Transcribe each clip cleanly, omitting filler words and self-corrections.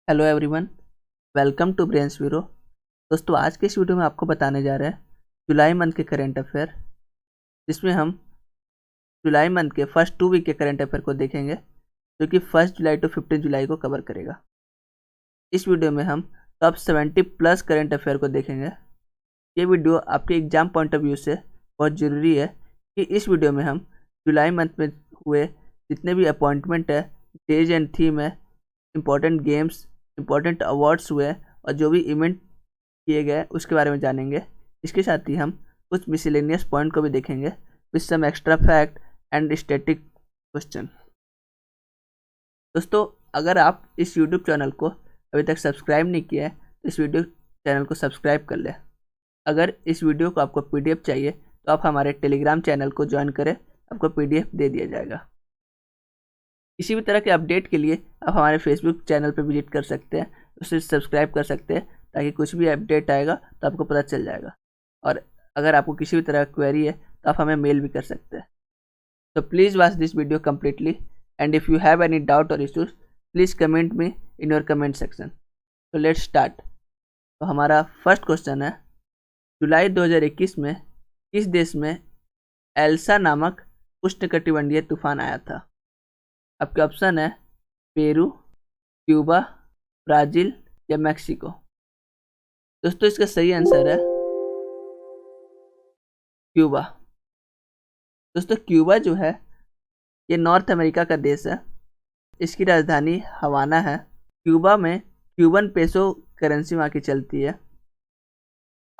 Hello everyone, welcome to brains bureau. दोस्तों, आज के इस वीडियो में आपको बताने जा रहे हैं जुलाई मंथ के करंट अफेयर, जिसमें हम जुलाई मंथ के फर्स्ट 2 वीक के करंट अफेयर को देखेंगे, जो कि 1 जुलाई टू 15 जुलाई को कवर करेगा। इस वीडियो में हम टॉप 70 प्लस करंट अफेयर को देखेंगे। ये वीडियो आपके एग्जाम पॉइंट ऑफ व्यू से बहुत ज़रूरी है कि इस वीडियो में हम जुलाई मंथ में हुए जितने भी अपॉइंटमेंट है, डेज एंड थीम है, इम्पोर्टेंट गेम्स, इम्पोर्टेंट अवार्ड्स हुए और जो भी इवेंट किए गए उसके बारे में जानेंगे। इसके साथ ही हम कुछ मिसलेनियस पॉइंट को भी देखेंगे with some extra fact and static question. दोस्तों, अगर आप इस यूट्यूब चैनल को अभी तक सब्सक्राइब नहीं किया है तो इस वीडियो चैनल को सब्सक्राइब कर लें। अगर इस वीडियो को आपको PDF चाहिए तो आप हमारे टेलीग्राम चैनल को ज्वाइन करें, आपको PDF दे दिया जाएगा। किसी भी तरह के अपडेट के लिए आप हमारे फेसबुक चैनल पर विजिट कर सकते हैं, उसे सब्सक्राइब कर सकते हैं ताकि कुछ भी अपडेट आएगा तो आपको पता चल जाएगा। और अगर आपको किसी भी तरह की क्वेरी है तो आप हमें मेल भी कर सकते हैं। तो please watch this video completely and if you have any doubt और issues please comment me in your comment section. तो लेट्स स्टार्ट। तो हमारा फर्स्ट क्वेश्चन है, जुलाई 2021 में किस देश में एल्सा नामक उष्णकटिबंधीय तूफान आया था? आपके ऑप्शन है पेरू, क्यूबा, ब्राज़ील या मैक्सिको। दोस्तों, इसका सही आंसर है क्यूबा। दोस्तों, क्यूबा जो है ये नॉर्थ अमेरिका का देश है। इसकी राजधानी हवाना है। क्यूबा में क्यूबन पेसो करेंसी वहाँ की चलती है।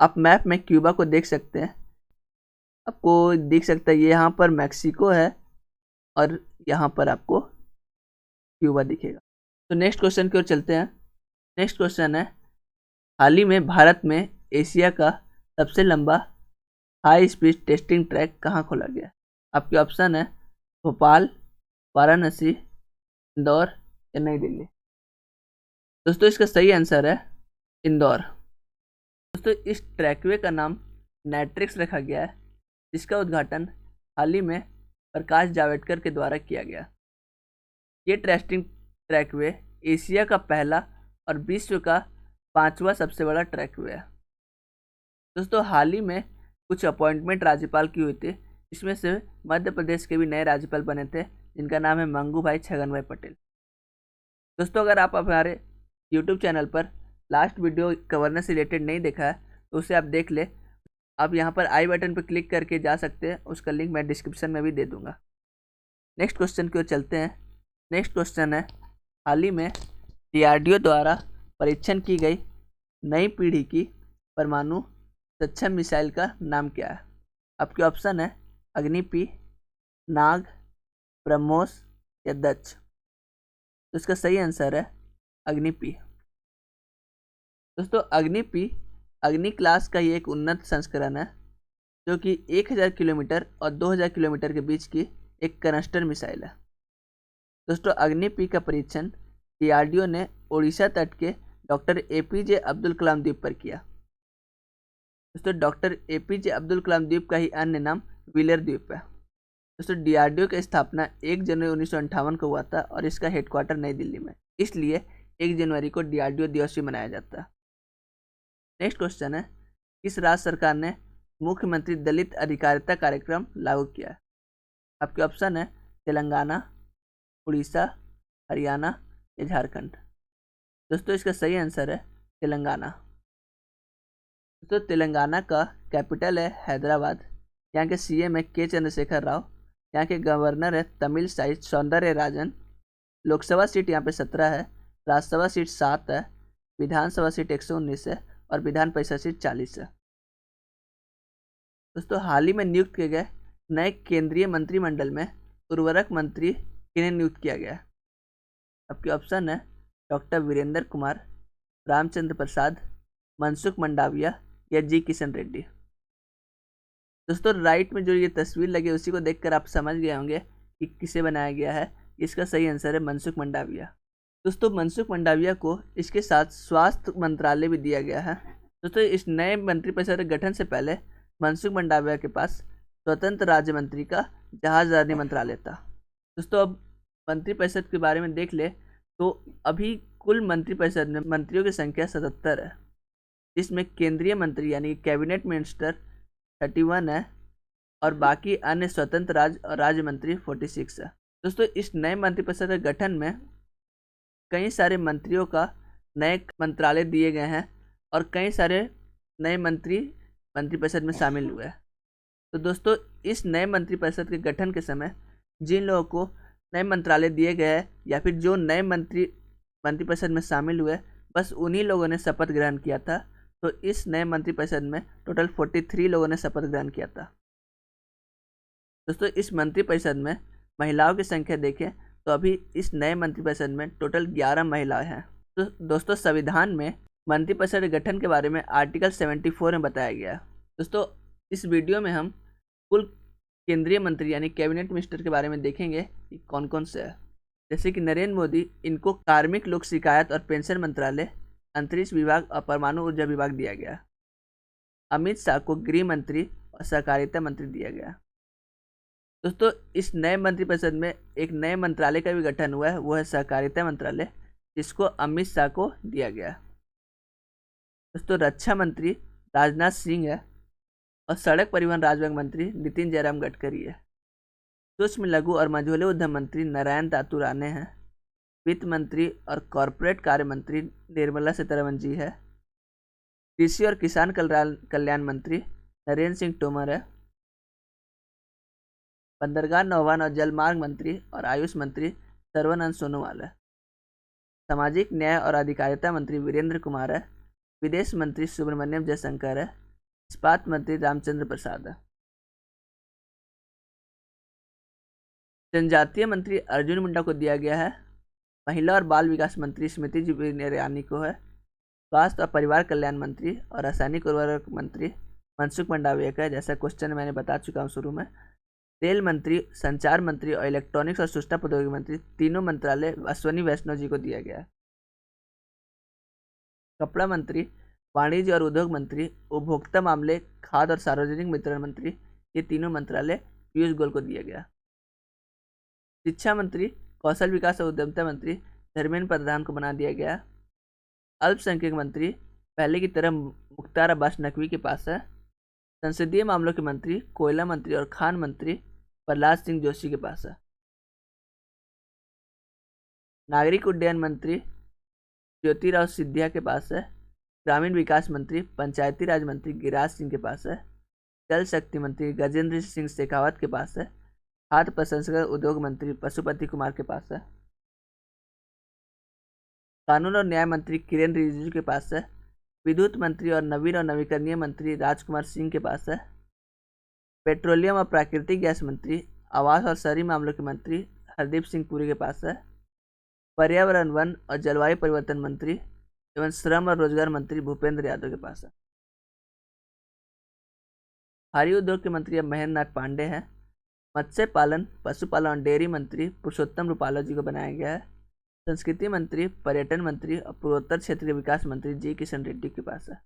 आप मैप में क्यूबा को देख सकते हैं, आपको दिख सकता है ये यहाँ पर मैक्सिको है और यहाँ पर आपको क्यूबा दिखेगा। तो नेक्स्ट क्वेश्चन की ओर चलते हैं। नेक्स्ट क्वेश्चन है, हाल ही में भारत में एशिया का सबसे लंबा हाई स्पीड टेस्टिंग ट्रैक कहाँ खोला गया? आपके ऑप्शन है भोपाल, वाराणसी, इंदौर या नई दिल्ली। दोस्तों, इसका सही आंसर है इंदौर। दोस्तों, इस ट्रैकवे का नाम नेट्रिक्स रखा गया है, जिसका उद्घाटन हाल ही में प्रकाश जावड़ेकर के द्वारा किया गया। ये टेस्टिंग ट्रैकवे एशिया का पहला और विश्व का 5वां सबसे बड़ा ट्रैकवे है। दोस्तों, हाल ही में कुछ अपॉइंटमेंट राज्यपाल की हुई थी, इसमें से मध्य प्रदेश के भी नए राज्यपाल बने थे, जिनका नाम है मंगू भाई छगन भाई पटेल। दोस्तों, अगर आप हमारे यूट्यूब चैनल पर लास्ट वीडियो गवर्नेंस से रिलेटेड नहीं देखा है तो उसे आप देख ले। आप यहाँ पर आई बटन पर क्लिक करके जा सकते हैं, उसका लिंक मैं डिस्क्रिप्शन में भी दे दूँगा। नेक्स्ट क्वेश्चन की ओर चलते हैं। नेक्स्ट क्वेश्चन है, हाल ही में DRDO द्वारा परीक्षण की गई नई पीढ़ी की परमाणु सक्षम मिसाइल का नाम क्या है? आपके ऑप्शन है अग्नि-P, नाग, ब्रह्मोस या दक्ष। तो इसका सही आंसर है अग्नि-P। दोस्तों, अग्नि-P अग्नि क्लास का ये एक उन्नत संस्करण है, जो कि 1000 किलोमीटर और 2000 किलोमीटर के बीच की एक कनस्टर मिसाइल है। दोस्तों, अग्नि-P का परीक्षण DRDO ने ओडिशा तट के डॉक्टर APJ अब्दुल कलाम द्वीप पर किया। दोस्तों, डॉक्टर APJ अब्दुल कलाम द्वीप का ही अन्य नाम व्हीलर द्वीप है। दोस्तों, DRDO की स्थापना 1 जनवरी 1958 को हुआ था और इसका हेडक्वार्टर नई दिल्ली में, इसलिए 1 जनवरी को DRDO दिवस भी मनाया जाता है। नेक्स्ट क्वेश्चन है, किस राज्य सरकार ने मुख्यमंत्री दलित अधिकारिता कार्यक्रम लागू किया है? आपके ऑप्शन है तेलंगाना, उड़ीसा, हरियाणा या झारखंड। दोस्तों, इसका सही आंसर है तेलंगाना। दोस्तों, तेलंगाना का कैपिटल है हैदराबाद। यहाँ के CM है के चंद्रशेखर राव। यहाँ के गवर्नर है तमिल सौंदर्य राजन। लोकसभा सीट यहाँ पे 17 है, राज्यसभा सीट 7 है, विधानसभा सीट 119 है और विधान परिषद सीट 40 है। दोस्तों, हाल ही में नियुक्त किए गए नए केंद्रीय मंत्रिमंडल में उर्वरक मंत्री किन्हें नियुक्त किया गया है? आपके ऑप्शन है डॉक्टर वीरेंद्र कुमार, रामचंद्र प्रसाद, मनसुख मंडाविया या जी किशन रेड्डी। दोस्तों, राइट में जो ये तस्वीर लगी उसी को देखकर आप समझ गए होंगे कि किसे बनाया गया है। इसका सही आंसर है मनसुख मंडाविया। दोस्तों, मनसुख मंडाविया को इसके साथ स्वास्थ्य मंत्रालय भी दिया गया है। दोस्तों, इस नए मंत्रिपरिषद के गठन से पहले मनसुख मंडाविया के पास स्वतंत्र राज्य मंत्री का जहाजरानी मंत्रालय था। दोस्तों, अब मंत्रिपरिषद के बारे में देख ले तो अभी कुल मंत्रिपरिषद में मंत्रियों की संख्या 77 है, जिसमें केंद्रीय मंत्री यानी कैबिनेट मिनिस्टर 31 है और बाकी अन्य स्वतंत्र राज्य और राज्य मंत्री 46 है। दोस्तों, इस नए मंत्रिपरिषद के गठन में कई सारे मंत्रियों का नए मंत्रालय दिए गए हैं और कई सारे नए मंत्री मंत्रिपरिषद में शामिल हुए हैं। तो दोस्तों, इस नए मंत्रिपरिषद के गठन के समय जिन लोगों को नए मंत्रालय दिए गए हैं या फिर जो नए मंत्रिपरिषद में शामिल हुए, बस उन्हीं लोगों ने शपथ ग्रहण किया था। तो इस नए मंत्रिपरिषद में टोटल 43 लोगों ने शपथ ग्रहण किया था। दोस्तों, इस मंत्रिपरिषद में महिलाओं की संख्या देखें तो अभी इस नए मंत्रिपरिषद में टोटल 11 महिलाएं हैं। तो दोस्तों, संविधान में मंत्रिपरिषद के गठन के बारे में आर्टिकल 74 में बताया गया है। दोस्तों, इस वीडियो में हम कुल केंद्रीय मंत्री यानी कैबिनेट मिनिस्टर के बारे में देखेंगे कि कौन कौन से है। जैसे कि नरेंद्र मोदी, इनको कार्मिक लोक शिकायत और पेंशन मंत्रालय, अंतरिक्ष विभाग और परमाणु ऊर्जा विभाग दिया गया। अमित शाह को गृह मंत्री और सहकारिता मंत्री दिया गया। दोस्तों, इस नए मंत्रिपरिषद में एक नए मंत्रालय का भी गठन हुआ है, वो है सहकारिता मंत्रालय, जिसको अमित शाह को दिया गया। दोस्तों, रक्षा मंत्री राजनाथ सिंह है और सड़क परिवहन राजमार्ग मंत्री नितिन जयराम गडकरी है। सूक्ष्म लघु और मझोले उद्यम मंत्री नारायण दातू राणे हैं। वित्त मंत्री और कॉरपोरेट कार्य मंत्री निर्मला सीतारमण जी है। कृषि और किसान कल्याण मंत्री नरेंद्र सिंह तोमर है। बंदरगाह, नौवहन और जलमार्ग मंत्री और आयुष मंत्री सर्बानंद सोनोवाल है। सामाजिक न्याय और अधिकारिता मंत्री वीरेंद्र कुमार है। विदेश मंत्री सुब्रमण्यम जयशंकर है। इस्पात मंत्री रामचंद्र प्रसाद है। जनजातीय मंत्री अर्जुन मुंडा को दिया गया है। महिला और बाल विकास मंत्री स्मृति ईरानी को है। स्वास्थ्य और परिवार कल्याण मंत्री और रासायनिक उर्वरक मंत्री मनसुख मंडाविया का है, जैसा क्वेश्चन मैंने बता चुका हूँ शुरू में। रेल मंत्री, संचार मंत्री और इलेक्ट्रॉनिक्स और सूचना प्रौद्योगिकी मंत्री, तीनों मंत्रालय अश्विनी वैष्णव जी को दिया गया है। कपड़ा मंत्री, वाणिज्य और उद्योग मंत्री, उपभोक्ता मामले, खाद्य और सार्वजनिक वितरण मंत्री, ये तीनों मंत्रालय पीयूष गोयल को दिया गया। शिक्षा मंत्री, कौशल विकास और उद्यमिता मंत्री धर्मेंद्र प्रधान को बना दिया गया। अल्पसंख्यक मंत्री पहले की तरह मुख्तार अब्बास नकवी के पास है। संसदीय मामलों के मंत्री, कोयला मंत्री और खान मंत्री प्रहलाद सिंह जोशी के पास है। नागरिक उड्डयन मंत्री ज्योतिराव सिंधिया के पास है। ग्रामीण विकास मंत्री, पंचायती राज मंत्री गिरिराज सिंह के पास है। जल शक्ति मंत्री गजेंद्र सिंह शेखावत के पास है। खाद्य प्रसंस्करण उद्योग मंत्री पशुपति कुमार के पास है। कानून और न्याय मंत्री किरेन रिजिजू के पास है। विद्युत मंत्री और नवीन और नवीकरणीय मंत्री राजकुमार सिंह के पास है। पेट्रोलियम और प्राकृतिक गैस मंत्री, आवास और शहरी मामलों के मंत्री हरदीप सिंह पुरी के पास है। पर्यावरण, वन और जलवायु परिवर्तन मंत्री एवं श्रम और रोजगार मंत्री भूपेंद्र यादव के पास है। भारी उद्योग के मंत्री अब महेंद्र नाथ पांडे हैं। मत्स्य पालन, पशुपालन और डेयरी मंत्री पुरुषोत्तम रूपाला जी को बनाया गया है। संस्कृति मंत्री, पर्यटन मंत्री और पूर्वोत्तर क्षेत्र के विकास मंत्री जी किशन रेड्डी के पास है।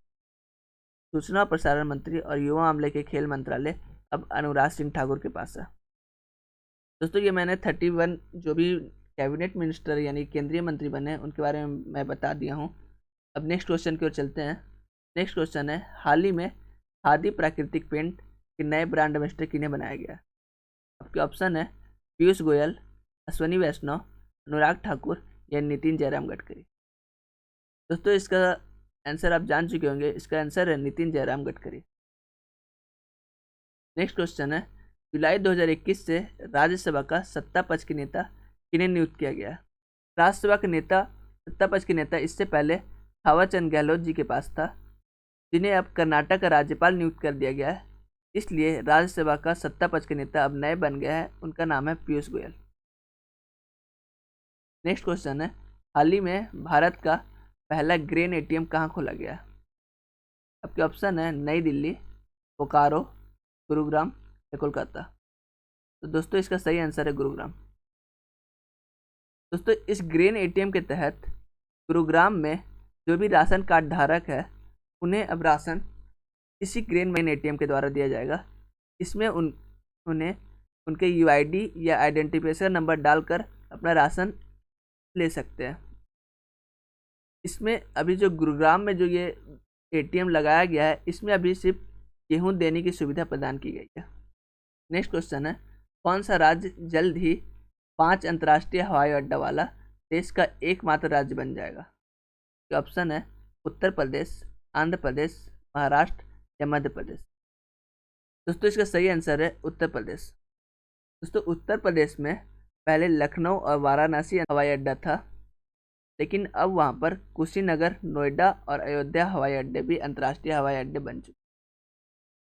सूचना और प्रसारण मंत्री और युवा मामले के खेल मंत्रालय अब अनुराग सिंह ठाकुर के पास है। दोस्तों, ये मैंने 31 जो भी कैबिनेट मिनिस्टर यानी केंद्रीय मंत्री बने उनके बारे में मैं बता दिया हूँ। अब नेक्स्ट क्वेश्चन की ओर चलते हैं। नेक्स्ट क्वेश्चन है, हाल ही में खादी प्राकृतिक पेंट के नए ब्रांड एम्बेसडर किन्हें बनाया गया? आपके ऑप्शन है पीयूष गोयल, अश्विनी वैष्णव, अनुराग ठाकुर या नितिन जयराम गडकरी। दोस्तों, इसका आंसर आप जान चुके होंगे। इसका आंसर है नितिन जयराम गडकरी। नेक्स्ट क्वेश्चन है, जुलाई 2021 से राज्यसभा का सत्ता पक्ष के नेता किन्हें नियुक्त किया गया? राज्यसभा के नेता, सत्ता पक्ष के नेता इससे पहले थावरचंद गहलोत जी के पास था, जिन्हें अब कर्नाटक का राज्यपाल नियुक्त कर दिया गया है। इसलिए राज्यसभा का सत्ता पक्ष के नेता अब नए बन गया है, उनका नाम है पीयूष गोयल। नेक्स्ट क्वेश्चन है, हाल ही में भारत का पहला ग्रेन एटीएम कहाँ खोला गया? आपके ऑप्शन है नई दिल्ली, बोकारो, गुरुग्राम या कोलकाता। तो दोस्तों, इसका सही आंसर है गुरुग्राम। दोस्तों, इस ग्रेन एटीएम के तहत गुरुग्राम में जो भी राशन कार्ड धारक है उन्हें अब राशन इसी ग्रेन एटीएम के द्वारा दिया जाएगा। इसमें उन्हें उनके यूआईडी या आइडेंटिफिकेशन नंबर डालकर अपना राशन ले सकते हैं। इसमें अभी जो गुरुग्राम में जो ये एटीएम लगाया गया है, इसमें अभी सिर्फ गेहूं देने की सुविधा प्रदान की गई है। नेक्स्ट क्वेश्चन है, कौन सा राज्य जल्द ही 5 अंतर्राष्ट्रीय हवाई अड्डा वाला देश का एकमात्र राज्य बन जाएगा? तो ऑप्शन है उत्तर प्रदेश, आंध्र प्रदेश, महाराष्ट्र या मध्य प्रदेश। दोस्तों इसका सही आंसर है उत्तर प्रदेश। दोस्तों उत्तर प्रदेश में पहले लखनऊ और वाराणसी हवाई अड्डा था, लेकिन अब वहां पर कुशीनगर, नोएडा और अयोध्या हवाई अड्डे भी अंतर्राष्ट्रीय हवाई अड्डे बन चुके,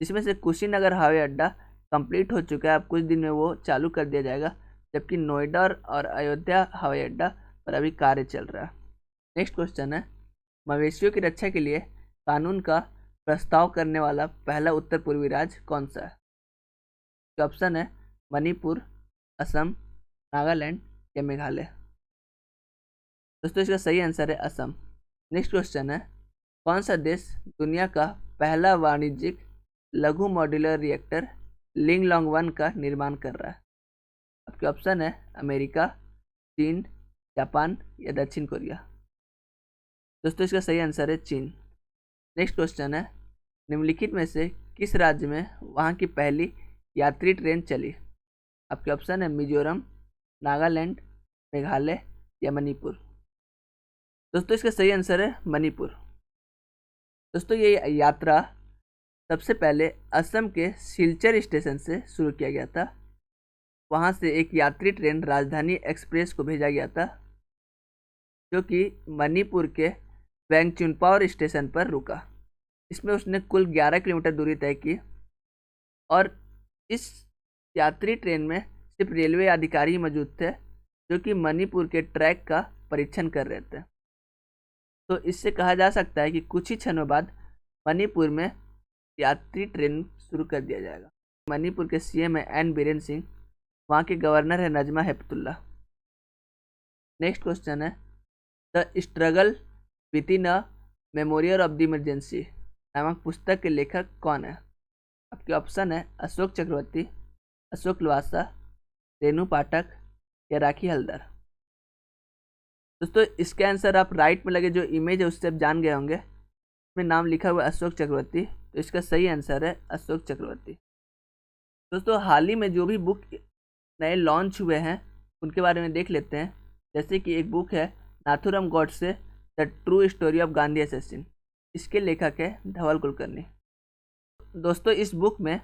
जिसमें से कुशीनगर हवाई अड्डा कंप्लीट हो चुका है, अब कुछ दिन में वो चालू कर दिया जाएगा, जबकि नोएडा और अयोध्या हवाई अड्डा पर अभी कार्य चल रहा है। नेक्स्ट क्वेश्चन है, मवेशियों की रक्षा के लिए कानून का प्रस्ताव करने वाला पहला उत्तर पूर्वी राज्य कौन सा है? तो ऑप्शन है मणिपुर, असम, नागालैंड या मेघालय। दोस्तों इसका सही आंसर है असम। नेक्स्ट क्वेश्चन है, कौन सा देश दुनिया का पहला वाणिज्यिक लघु मॉड्यूलर रिएक्टर लिंगलोंग 1 का निर्माण कर रहा है? आपके ऑप्शन है अमेरिका, चीन, जापान या दक्षिण कोरिया। दोस्तों इसका सही आंसर है चीन। नेक्स्ट क्वेश्चन है, निम्नलिखित में से किस राज्य में वहाँ की पहली यात्री ट्रेन चली? आपके ऑप्शन है मिजोरम, नागालैंड, मेघालय या मणिपुर। दोस्तों इसका सही आंसर है मणिपुर। दोस्तों ये यात्रा सबसे पहले असम के सिलचर स्टेशन से शुरू किया गया था। वहाँ से एक यात्री ट्रेन राजधानी एक्सप्रेस को भेजा गया था, जो कि मणिपुर के वेंगचुनपावर स्टेशन पर रुका। इसमें उसने कुल 11 किलोमीटर दूरी तय की और इस यात्री ट्रेन में सिर्फ रेलवे अधिकारी मौजूद थे, जो कि मणिपुर के ट्रैक का परीक्षण कर रहे थे। तो इससे कहा जा सकता है कि कुछ ही क्षणों बाद मणिपुर में यात्री ट्रेन शुरू कर दिया जाएगा। मणिपुर के सीएम है एन बीरेन सिंह, वहाँ के गवर्नर है नजमा हेपतुल्ला। नेक्स्ट क्वेश्चन है, the struggle with in a memorial of the emergency नामक पुस्तक के लेखक कौन है? आपके ऑप्शन है अशोक चक्रवर्ती, अशोक लवासा, रेणु पाठक या राखी हल्दर। दोस्तों इसके आंसर आप राइट में लगे जो इमेज है उससे आप जान गए होंगे, इसमें नाम लिखा हुआ है अशोक चक्रवर्ती, तो इसका सही आंसर है अशोक चक्रवर्ती। दोस्तों हाल ही में जो भी बुक नए लॉन्च हुए हैं उनके बारे में देख लेते हैं। जैसे कि एक बुक है Nathuram Godse the true story of Gandhi assassin, इसके लेखक है धवल कुलकर्णी। दोस्तों इस बुक में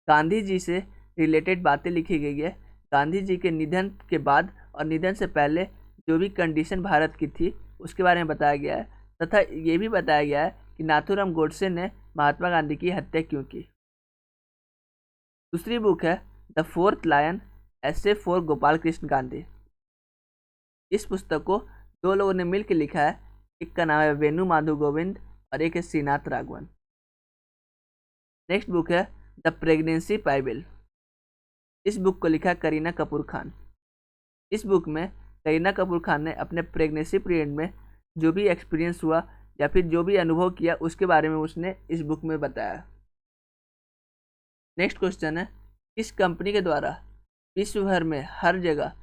गांधी जी से रिलेटेड बातें लिखी गई है, गांधी जी के निधन के बाद और निधन से पहले जो भी कंडीशन भारत की थी उसके बारे में बताया गया है, तथा ये भी बताया गया है कि नाथुराम गोडसे ने महात्मा गांधी की हत्या क्यों की। दूसरी बुक है द फोर्थ लायन ऐसे फॉर गोपाल कृष्ण गांधी। इस पुस्तक को दो लोगों ने मिलकर लिखा है, एक का नाम है वेणु माधव गोविंद और एक है श्रीनाथ राघवन। नेक्स्ट बुक है द प्रेगनेंसी बाइबल। इस बुक को लिखा है करीना कपूर खान। इस बुक में करीना कपूर खान ने अपने प्रेगनेंसी पीरियड में जो भी एक्सपीरियंस हुआ या फिर जो भी अनुभव किया उसके बारे में उसने इस बुक में बताया। नेक्स्ट क्वेश्चन है, किस कंपनी के द्वारा विश्व भर में हर जगह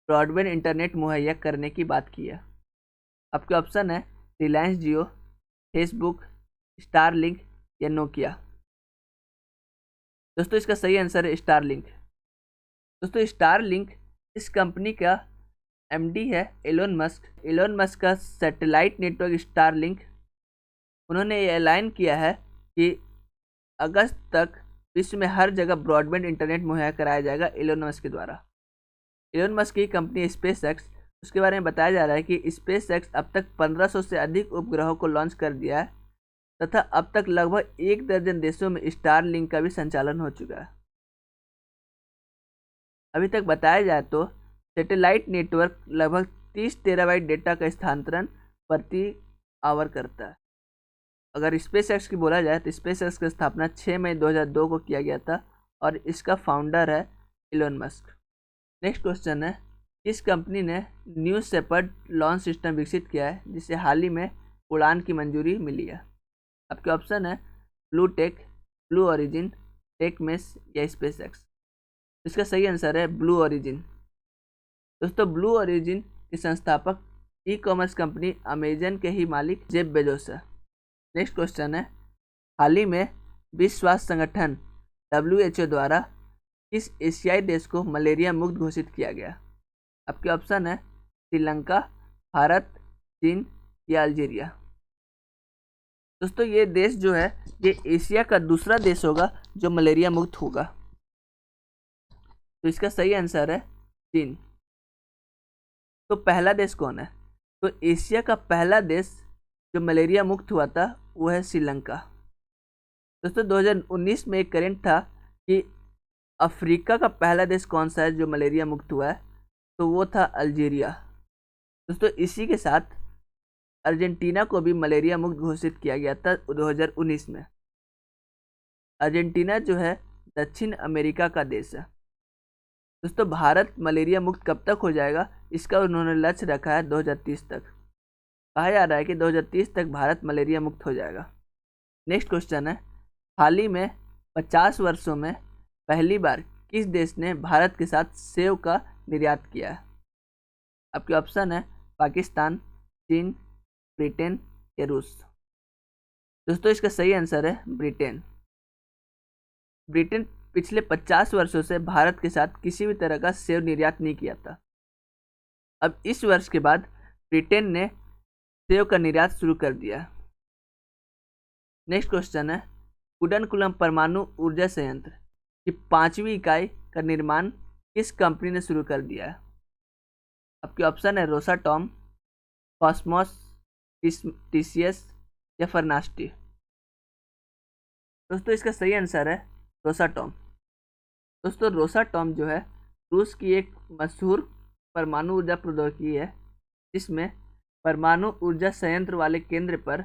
ब्रॉडबैंड इंटरनेट मुहैया करने की बात की है? आपके ऑप्शन है रिलायंस जियो, फेसबुक, स्टारलिंक या नोकिया। दोस्तों इसका सही आंसर है स्टारलिंक। दोस्तों स्टारलिंक इस कंपनी का एमडी है एलोन मस्क। एलोन मस्क का सैटेलाइट नेटवर्क स्टारलिंक, उन्होंने ये ऐलान किया है कि अगस्त तक विश्व में हर जगह ब्रॉडबैंड इंटरनेट मुहैया कराया जाएगा एलोन मस्क के द्वारा। एलोन मस्क की कंपनी स्पेस एक्स, उसके बारे में बताया जा रहा है कि स्पेस एक्स अब तक 1500 से अधिक उपग्रहों को लॉन्च कर दिया है तथा अब तक लगभग 1 दर्जन देशों में स्टारलिंक का भी संचालन हो चुका है। अभी तक बताया जाए तो सैटेलाइट नेटवर्क लगभग 30 टेराबाइट डेटा का स्थानांतरण प्रति आवर करता है। अगर स्पेस एक्स की बोला जाए तो स्पेस एक्स की स्थापना 6 मई 2002 को किया गया था और इसका फाउंडर है एलोन मस्क। नेक्स्ट क्वेश्चन है, किस कंपनी ने न्यू शेपर्ड लॉन्च सिस्टम विकसित किया है जिसे हाल ही में उड़ान की मंजूरी मिली है? आपके ऑप्शन है Blue Tech, Blue Origin, tech mess या स्पेस एक्स। इसका सही आंसर है ब्लू ओरिजिन। दोस्तों ब्लू ओरिजिन के संस्थापक ई कॉमर्स कंपनी अमेजन के ही मालिक जेफ बेजोस है। नेक्स्ट क्वेश्चन है, हाल ही में विश्व स्वास्थ्य संगठन WHO द्वारा किस एशियाई देश को मलेरिया मुक्त घोषित किया गया? आपके ऑप्शन है श्रीलंका, भारत, चीन या अल्जीरिया। दोस्तों ये देश जो है ये एशिया का दूसरा देश होगा जो मलेरिया मुक्त होगा। तो इसका सही आंसर है चीन। तो पहला देश कौन है? तो एशिया का पहला देश जो मलेरिया मुक्त हुआ था वो है श्रीलंका। दोस्तों 2019 में एक करेंट था कि अफ्रीका का पहला देश कौन सा है जो मलेरिया मुक्त हुआ है, तो वो था अल्जीरिया। दोस्तों इसी के साथ अर्जेंटीना को भी मलेरिया मुक्त घोषित किया गया था 2019 में। अर्जेंटीना जो है दक्षिण अमेरिका का देश है। दोस्तों भारत मलेरिया मुक्त कब तक हो जाएगा, इसका उन्होंने लक्ष्य रखा है 2030 तक। कहा जा रहा है कि 2030 तक भारत मलेरिया मुक्त हो जाएगा। नेक्स्ट क्वेश्चन है, हाल ही में 50 वर्षों में पहली बार किस देश ने भारत के साथ सेब का निर्यात किया है? आपके ऑप्शन है पाकिस्तान, चीन, ब्रिटेन या रूस। दोस्तों इसका सही आंसर है ब्रिटेन। ब्रिटेन पिछले 50 वर्षों से भारत के साथ किसी भी तरह का सेब निर्यात नहीं किया था। अब इस वर्ष के बाद ब्रिटेन ने सेब का निर्यात शुरू कर दिया। नेक्स्ट क्वेश्चन है, कुडनकुलम परमाणु ऊर्जा संयंत्र की 5वीं इकाई का निर्माण किस कंपनी ने शुरू कर दिया है? आपके ऑप्शन है रोसाटॉम, कॉस्मोस, TCS या फर्नास्टी। दोस्तों इसका सही आंसर है रोसाटॉम। दोस्तों रोसाटॉम जो है रूस की एक मशहूर परमाणु ऊर्जा प्रौद्योगिकी है, जिसमें परमाणु ऊर्जा संयंत्र वाले केंद्र पर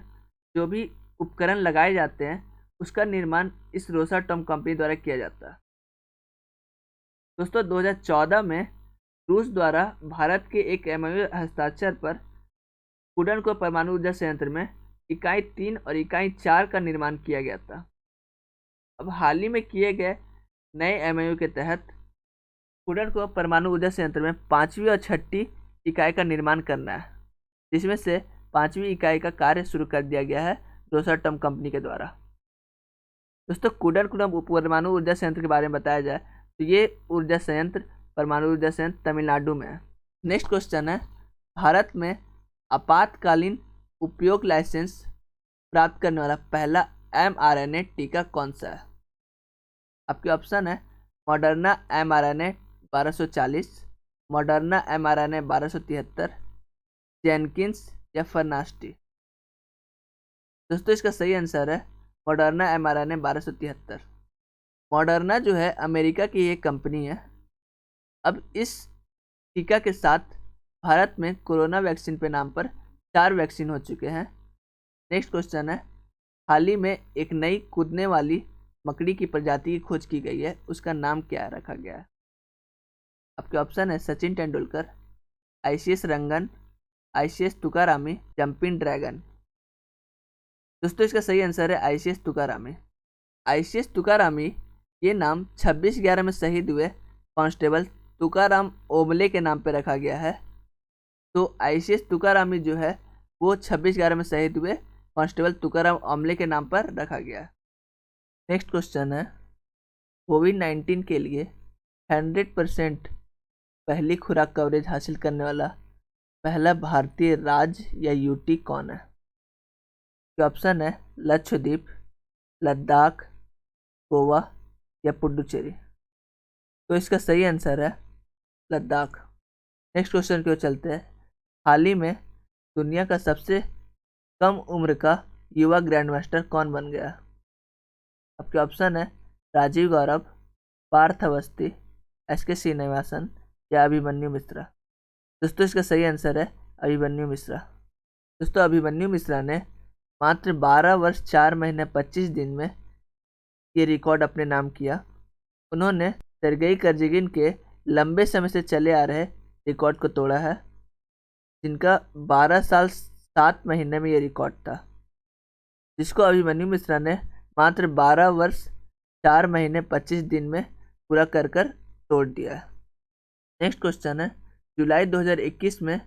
जो भी उपकरण लगाए जाते हैं उसका निर्माण इस रोसाटॉम कंपनी द्वारा किया जाता है। दोस्तों 2014 में रूस द्वारा भारत के एक MOU हस्ताक्षर पर कुडनकुलम परमाणु ऊर्जा संयंत्र में इकाई 3 और इकाई 4 का निर्माण किया गया था। अब हाल ही में किए गए नए MOU के तहत कुडनकुलम परमाणु ऊर्जा संयंत्र में 5वीं और 6ठी इकाई का निर्माण करना है, जिसमें से 5वीं इकाई का कार्य शुरू कर दिया गया है रोसाटॉम कंपनी के द्वारा। दोस्तों कुडनकुलम परमाणु ऊर्जा संयंत्र के बारे में बताया जाए तो ये ऊर्जा संयंत्र परमाणु ऊर्जा संयंत्र तमिलनाडु में है। नेक्स्ट क्वेश्चन है, भारत में आपातकालीन उपयोग लाइसेंस प्राप्त करने वाला पहला mRNA टीका कौन सा है? आपके ऑप्शन है Moderna mRNA 1240, Moderna mRNA 1273, Jenkins या फर्नास्टी। दोस्तों इसका सही आंसर है मॉडर्ना mRNA 1273। मॉडर्ना जो है अमेरिका की एक कंपनी है। अब इस टीका के साथ भारत में कोरोना वैक्सीन के नाम पर 4 वैक्सीन हो चुके हैं। नेक्स्ट क्वेश्चन है, हाल ही में एक नई कूदने वाली मकड़ी की प्रजाति की खोज की गई है, उसका नाम क्या रखा गया है? आपके ऑप्शन है सचिन तेंदुलकर, ICS रंगन, ICS तुकारामी, जंपिंग ड्रैगन। दोस्तों इसका सही आंसर है ICS तुकारामी। ICS तुकारामी ये नाम 26/11 में शहीद हुए कांस्टेबल तुकाराम ओमले के नाम पर रखा गया है। तो ICS तुकारामी जो है वो 26/11 में शहीद हुए कांस्टेबल तुकाराम ओमले के नाम पर रखा गया है। नेक्स्ट क्वेश्चन है, कोविड-19 के लिए 100% पहली खुराक कवरेज हासिल करने वाला पहला भारतीय राज्य या यूटी कौन है? ऑप्शन है लक्षद्वीप, लद्दाख, गोवा या पुडुचेरी। तो इसका सही आंसर है लद्दाख। नेक्स्ट क्वेश्चन की ओर चलते हैं, हाल ही में दुनिया का सबसे कम उम्र का युवा ग्रैंड मास्टर कौन बन गया? आपके ऑप्शन है राजीव गौरव, पार्थ अवस्थी, SK श्रीनिवासन या अभिमन्यु मिश्रा। दोस्तों इसका सही आंसर है अभिमन्यु मिश्रा। दोस्तों अभिमन्यु मिश्रा ने मात्र 12 वर्ष 4 महीने 25 दिन में ये रिकॉर्ड अपने नाम किया। उन्होंने सेर्गेई कर्जेगिन के लंबे समय से चले आ रहे रिकॉर्ड को तोड़ा है, जिनका 12 साल 7 महीने में ये रिकॉर्ड था, जिसको अभिमन्यु मिश्रा ने मात्र 12 वर्ष 4 महीने 25 दिन में पूरा कर तोड़ दिया है। नेक्स्ट क्वेश्चन है, जुलाई 2021 में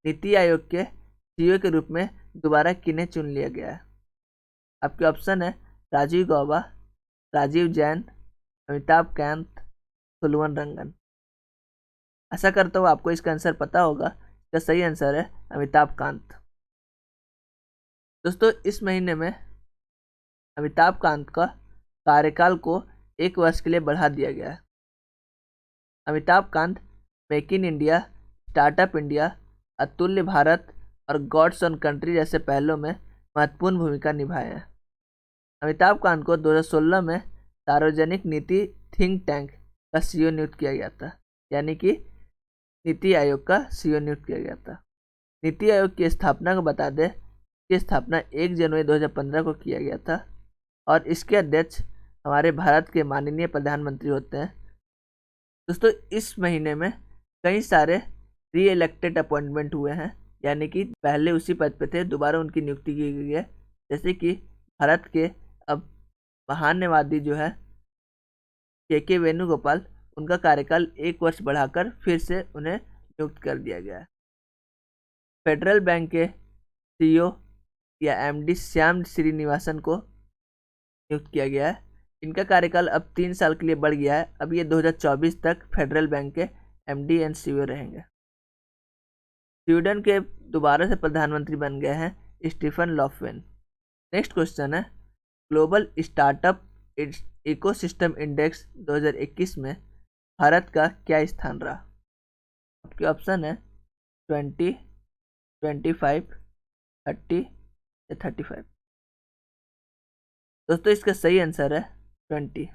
नीति आयोग के सीईओ के रूप में दोबारा किन्हें चुन लिया गया है? आपके ऑप्शन है राजीव गौबा, राजीव जैन, अमिताभ कांत, सुलवन रंगन। आशा करता हूँ आपको इसका आंसर पता होगा। इसका सही आंसर है अमिताभ कांत। दोस्तों, इस महीने में अमिताभ कांत का कार्यकाल को 1 वर्ष के लिए बढ़ा दिया गया है। Amitabh Kant make in India, startup India, अतुल्य भारत और गॉड्स ऑन कंट्री जैसे पहलों में महत्वपूर्ण भूमिका निभाए हैं। अमिताभ कांत को 2016 में सार्वजनिक नीति थिंक टैंक का सीईओ नियुक्त किया गया था, यानी कि नीति आयोग का सीईओ नियुक्त किया गया था। नीति आयोग की स्थापना को बता दें कि स्थापना 1 जनवरी 2015 को किया गया था और इसके अध्यक्ष हमारे भारत के माननीय प्रधानमंत्री होते हैं। दोस्तों, इस महीने में कई सारे री इलेक्टेड अपॉइंटमेंट हुए हैं, यानी कि पहले उसी पद पे थे, दोबारा उनकी नियुक्ति की गई है। जैसे कि भारत के अब महान्यवादी जो है के वेणुगोपाल, उनका कार्यकाल 1 वर्ष बढ़ाकर फिर से उन्हें नियुक्त कर दिया गया है। फेडरल बैंक के सीईओ या एमडी श्याम श्रीनिवासन को नियुक्त किया गया है। इनका कार्यकाल अब 3 साल के लिए बढ़ गया है। अब ये 2024 तक फेडरल बैंक के एमडी एंड सीईओ रहेंगे। स्वीडन के दोबारा से प्रधानमंत्री बन गए हैं स्टीफन लॉफवेन। नेक्स्ट क्वेश्चन है, ग्लोबल स्टार्टअप इकोसिस्टम इंडेक्स 2021 में भारत का क्या स्थान रहा? आपके ऑप्शन है 20, 25, 30 या 35। दोस्तों, इसका सही आंसर है 20।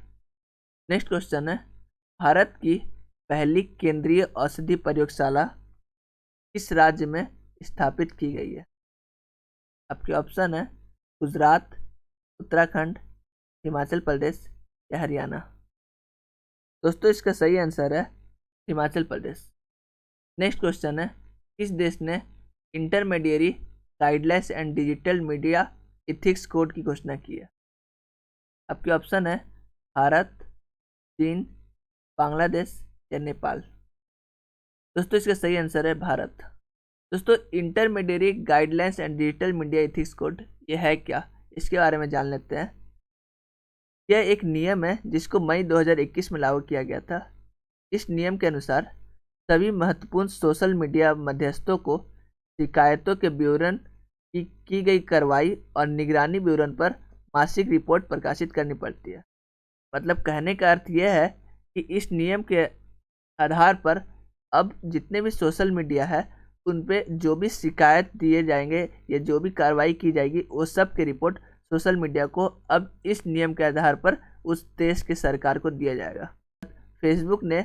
नेक्स्ट क्वेश्चन है, भारत की पहली केंद्रीय औषधि प्रयोगशाला किस राज्य में स्थापित की गई है? आपके ऑप्शन है गुजरात, उत्तराखंड, हिमाचल प्रदेश या हरियाणा। दोस्तों, इसका सही आंसर है हिमाचल प्रदेश। नेक्स्ट क्वेश्चन है, किस देश ने intermediary guidelines and digital media ethics code की घोषणा की है? आपके ऑप्शन है भारत, चीन, बांग्लादेश या नेपाल। दोस्तों, इसका सही आंसर है भारत। दोस्तों, intermediary guidelines and digital media ethics code ये है क्या, इसके बारे में जान लेते हैं। यह एक नियम है जिसको मई 2021 में लागू किया गया था। इस नियम के अनुसार सभी महत्वपूर्ण सोशल मीडिया मध्यस्थों को शिकायतों के विवरण की गई कार्रवाई और निगरानी विवरण पर मासिक रिपोर्ट प्रकाशित करनी पड़ती है। मतलब कहने का अर्थ यह है कि इस नियम के आधार पर अब जितने भी सोशल मीडिया है उन पे जो भी शिकायत दिए जाएंगे या जो भी कार्रवाई की जाएगी वो सब की रिपोर्ट सोशल मीडिया को अब इस नियम के आधार पर उस देश की सरकार को दिया जाएगा। फेसबुक ने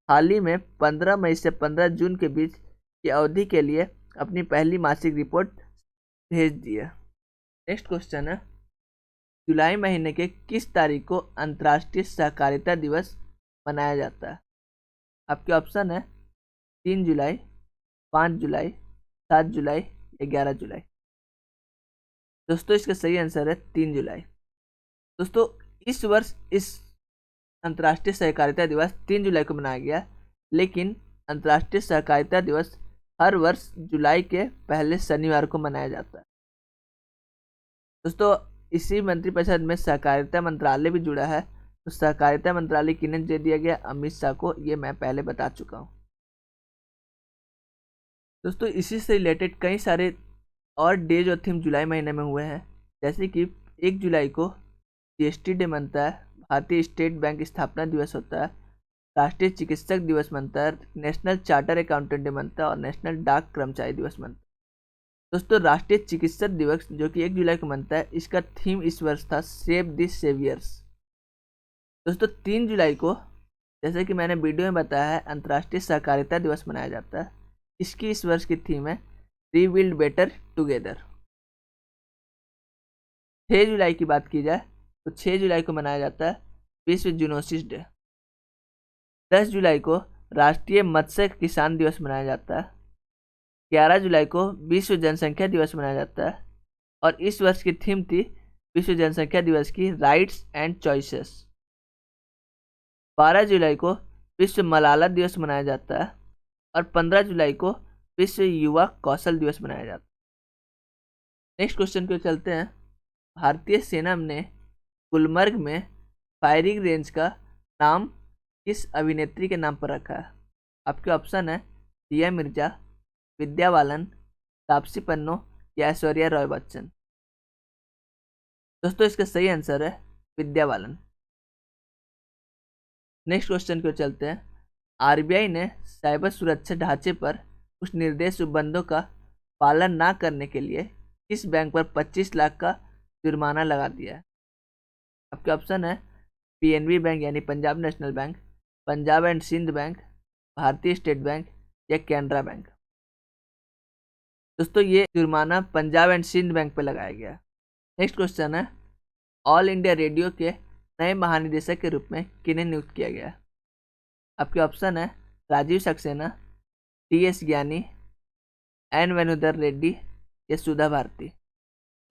हाल ही में 15 मई से 15 जून के बीच की अवधि के लिए अपनी पहली मासिक रिपोर्ट भेज दी है। नेक्स्ट क्वेश्चन है, जुलाई महीने के किस तारीख को अंतर्राष्ट्रीय सहकारिता दिवस मनाया जाता है? आपके ऑप्शन है 3 जुलाई, 5 जुलाई, 7 जुलाई या 11 जुलाई। दोस्तों, इसका सही आंसर है 3 जुलाई। दोस्तों, इस वर्ष इस अंतर्राष्ट्रीय सहकारिता दिवस 3 जुलाई को मनाया गया, लेकिन अंतर्राष्ट्रीय सहकारिता दिवस हर वर्ष जुलाई के पहले शनिवार को मनाया जाता है। दोस्तों, इसी मंत्रिपरिषद में सहकारिता मंत्रालय भी जुड़ा है। तो सहकारिता मंत्रालय किन्हें दे दिया गया? अमित शाह को। ये मैं पहले बता चुका हूँ। दोस्तों, इसी से रिलेटेड कई सारे और डेज और थीम जुलाई महीने में हुए हैं। जैसे कि 1 जुलाई को जीएसटी डे मनता है, भारतीय स्टेट बैंक स्थापना दिवस होता है, राष्ट्रीय चिकित्सक दिवस मनता है, नेशनल चार्टर अकाउंटेंट डे मनता है और नेशनल डाक कर्मचारी दिवस मनता है। दोस्तों, राष्ट्रीय चिकित्सक दिवस जो कि 1 जुलाई को मनता है, इसका थीम इस वर्ष था सेव द सेवियर्स। दोस्तों, 3 जुलाई को जैसे कि मैंने वीडियो में बताया है अंतर्राष्ट्रीय सहकारिता दिवस मनाया जाता है। इसकी इस वर्ष की थीम है रीबिल्ड बेटर टुगेदर। 6 जुलाई की बात की जाए तो 6 जुलाई को मनाया जाता है विश्व जूनोसिस डे। 10 जुलाई को राष्ट्रीय मत्स्य किसान दिवस मनाया जाता है। 11 जुलाई को विश्व जनसंख्या दिवस मनाया जाता है और इस वर्ष की थीम थी विश्व जनसंख्या दिवस की राइट्स एंड चॉइसेस। 12 जुलाई को विश्व मलाला दिवस मनाया जाता है और 15 जुलाई को विश्व युवा कौशल दिवस मनाया जाता है। नेक्स्ट क्वेश्चन को चलते हैं। भारतीय सेना ने गुलमर्ग में फायरिंग रेंज का नाम किस अभिनेत्री के नाम पर रखा है? आपके ऑप्शन है दिया मिर्जा, विद्या बालन, तापसी पन्नू या ऐश्वर्या रॉय बच्चन। दोस्तों इसका सही आंसर है विद्या बालन। नेक्स्ट क्वेश्चन को चलते हैं। आरबीआई ने साइबर सुरक्षा ढांचे पर कुछ निर्देश उपबंधों का पालन ना करने के लिए किस बैंक पर 25 लाख का जुर्माना लगा दिया है? आपके ऑप्शन है पीएनबी बैंक यानी Punjab National Bank, Punjab and Sindh Bank, Bharatiya State Bank या कैनरा बैंक। दोस्तों ये जुर्माना पंजाब एंड सिंध बैंक पर लगाया गया है। नेक्स्ट क्वेश्चन है। ऑल इंडिया रेडियो के नए महानिदेशक के रूप में किन्हें नियुक्त किया गया है? आपके ऑप्शन है राजीव सक्सेना, टीएस ज्ञानी, एन वेणुधर रेड्डी या सुधा भारती।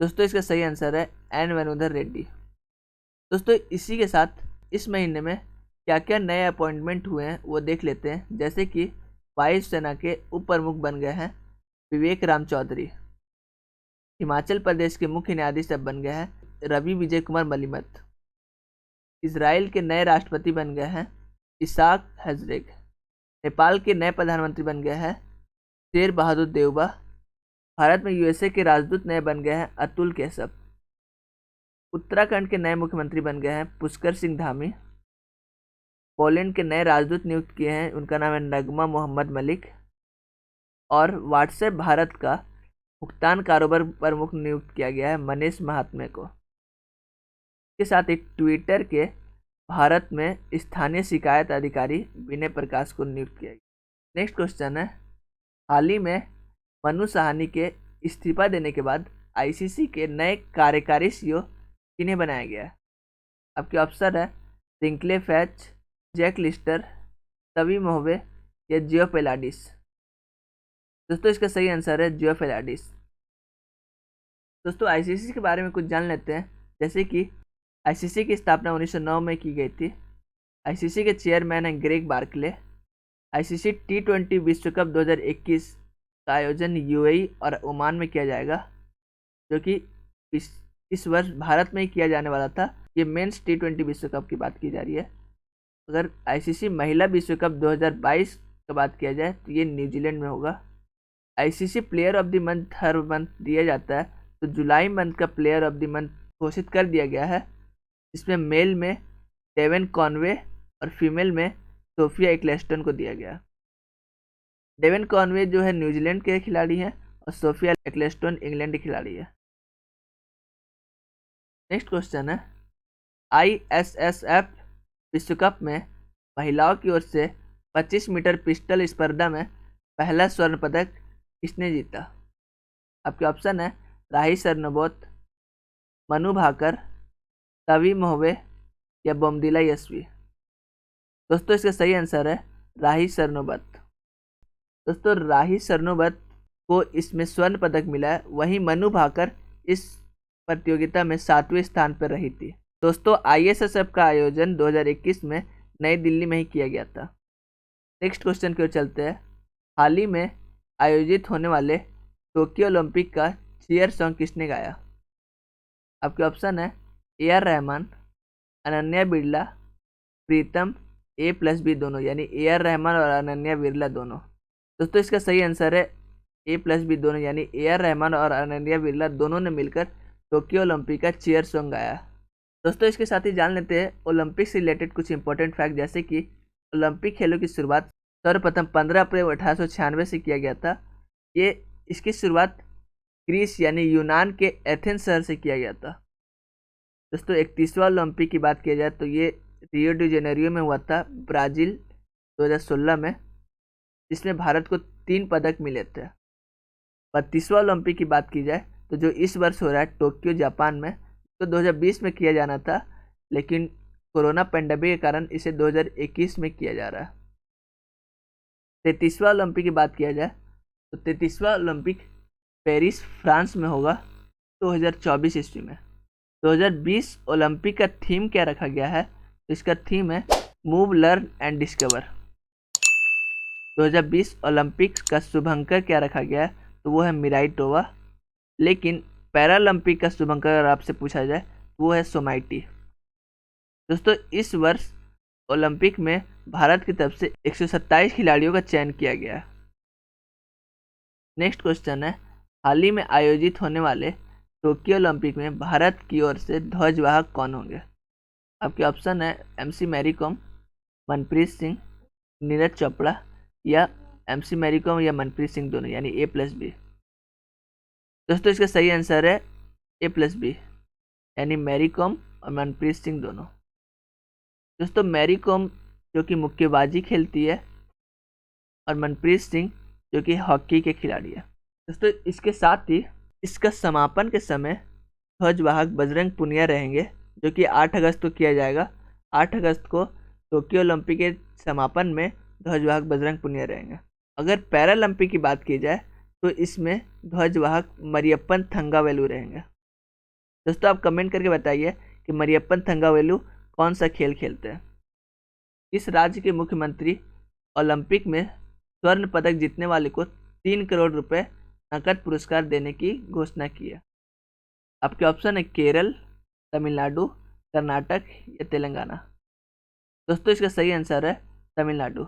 दोस्तों इसका सही आंसर है एन वेणुधर रेड्डी। दोस्तों इसी के साथ इस महीने में क्या क्या नए अपॉइंटमेंट हुए हैं वो देख लेते हैं। जैसे कि वायुसेना के उप प्रमुख बन गए हैं विवेक राम चौधरी। हिमाचल प्रदेश के मुख्य न्यायाधीश अब बन गए हैं रवि विजय कुमार मलिमत। इजराइल के नए राष्ट्रपति बन गए हैं इसाक हेजरेग। नेपाल के नए प्रधानमंत्री बन गए हैं शेर बहादुर देउबा। भारत में यूएसए के राजदूत नए बन गए हैं अतुल केशव। उत्तराखंड के नए मुख्यमंत्री बन गए हैं पुष्कर सिंह धामी। पोलैंड के नए राजदूत नियुक्त किए हैं, उनका नाम है नगमा मोहम्मद मलिक। और व्हाट्सएप भारत का भुगतान कारोबार प्रमुख नियुक्त किया गया है मनीष महात्मे को। के साथ एक ट्विटर के भारत में स्थानीय शिकायत अधिकारी विनय प्रकाश को नियुक्त किया गया। नेक्स्ट क्वेश्चन है। हाल ही में मनु साहनी के इस्तीफा देने के बाद आईसीसी के नए कार्यकारी सीईओ किन्हें बनाया गया है? आपके ऑप्शन है रिंकले फैच, जैक लिस्टर, तवी मोहबे या जियो पेलाडिस। दोस्तों इसका सही आंसर है जियो पेलाडिस। दोस्तों आईसीसी के बारे में कुछ जान लेते हैं। जैसे कि आईसीसी की स्थापना 1909 में की गई थी। आईसीसी के चेयरमैन हैं ग्रेग बार्कले। आईसीसी T20 विश्व कप 2021 का आयोजन यूएई और ओमान में किया जाएगा, जो कि इस वर्ष भारत में ही किया जाने वाला था। ये मेंस T20 विश्व कप की बात की जा रही है। अगर आईसीसी महिला विश्व कप 2022 की बात किया जाए तो ये न्यूजीलैंड में होगा। ICC player of the month her month दिया जाता है, तो जुलाई मंथ का प्लेयर ऑफ द मंथ घोषित कर दिया गया है। इसमें मेल में डेवन कॉनवे और फीमेल में सोफिया एक्लेस्टन को दिया गया। डेवन कॉनवे जो है न्यूजीलैंड के खिलाड़ी हैं और सोफिया एक्लेस्टन इंग्लैंड के खिलाड़ी है। नेक्स्ट क्वेश्चन है। आईएसएसएफ विश्व कप में महिलाओं की ओर से 25 मीटर पिस्टल स्पर्धा में पहला स्वर्ण पदक किसने जीता? आपके ऑप्शन है राही सरनोबत, मनु भाकर, तवी मोहबे या बोमदिला यशवी। दोस्तों इसका सही आंसर है राही सरनोबत। दोस्तों राही सरनोबत को इसमें स्वर्ण पदक मिला है, वहीं मनु भाकर इस प्रतियोगिता में 7वें स्थान पर रही थी। दोस्तों आईएसएसएफ का आयोजन 2021 में नई दिल्ली में ही किया गया था। नेक्स्ट क्वेश्चन की ओर चलते हैं। हाल ही में आयोजित होने वाले टोक्यो ओलंपिक का चीयर सॉन्ग किसने गाया? आपके ऑप्शन है AR रहमान, अनन्या बिरला, प्रीतम, A+B दोनों, यानी AR रहमान और अनन्या बिरला दोनों। दोस्तों इसका सही आंसर है A+B दोनों, यानी AR रहमान और अनन्या बिरला दोनों ने मिलकर टोक्यो ओलंपिक का चीयर सॉन्ग गाया। दोस्तों इसके साथ ही जान लेते हैं ओलंपिक से रिलेटेड कुछ इंपॉर्टेंट फैक्ट। जैसे कि ओलंपिक खेलों की शुरुआत सर्वप्रथम 15 अप्रैल 1896 से किया गया था। ये इसकी शुरुआत ग्रीस यानी यूनान के एथेंस शहर से किया गया था। दोस्तों 31वां ओलंपिक की बात किया जाए तो ये रियो डी जेनेरियो में हुआ था, ब्राज़ील 2016 में, जिसमें भारत को 3 पदक मिले थे। 32वां ओलंपिक की बात की जाए तो जो इस वर्ष हो रहा है टोक्यो जापान में, तो 2020 में किया जाना था, लेकिन कोरोना पेंडेमिक के कारण इसे 2021 में किया जा रहा है। 33वां ओलंपिक की बात किया जाए तो 33वां ओलंपिक पेरिस फ्रांस में होगा 2024 ईस्वी में। 2020 ओलंपिक का थीम क्या रखा गया है? तो इसका थीम है move, learn and discover. 2020 Olympics का शुभंकर क्या रखा गया है, तो वो है मिराइटोवा। लेकिन पैरालंपिक का शुभंकर अगर आपसे पूछा जाए तो वो है सोमाइटी। दोस्तों इस वर्ष ओलंपिक में भारत की तरफ से 127 खिलाड़ियों का चयन किया गया है। नेक्स्ट क्वेश्चन है, हाल ही में आयोजित होने वाले टोक्यो ओलंपिक में भारत की ओर से ध्वजवाहक कौन होंगे? आपके ऑप्शन है MC मैरी कॉम, मनप्रीत सिंह, नीरज चोपड़ा या MC मैरी कॉम या मनप्रीत सिंह दोनों, यानी A+B। दोस्तों इसका सही आंसर है A+B, यानी मैरी कॉम और मनप्रीत सिंह दोनों। दोस्तों मैरी कॉम जो कि मुक्केबाजी खेलती है और मनप्रीत सिंह जो कि हॉकी के खिलाड़ी है। दोस्तों इसके साथ ही इसका समापन के समय ध्वजवाहक बजरंग पुनिया रहेंगे, जो कि 8 अगस्त को किया जाएगा। 8 अगस्त को टोक्यो ओलंपिक के समापन में ध्वजवाहक बजरंग पुनिया रहेंगे। अगर पैरालंपिक की बात की जाए तो इसमें ध्वजवाहक मरियप्पन थंगावेलु रहेंगे। दोस्तों आप कमेंट करके बताइए कि मरियप्पन थंगावेलु कौन सा खेल खेलते हैं। इस राज्य के मुख्यमंत्री ओलंपिक में स्वर्ण पदक जीतने वाले को 3 करोड़ रुपए नकद पुरस्कार देने की घोषणा की है। आपके ऑप्शन है केरल, तमिलनाडु, कर्नाटक या तेलंगाना। दोस्तों इसका सही आंसर है तमिलनाडु।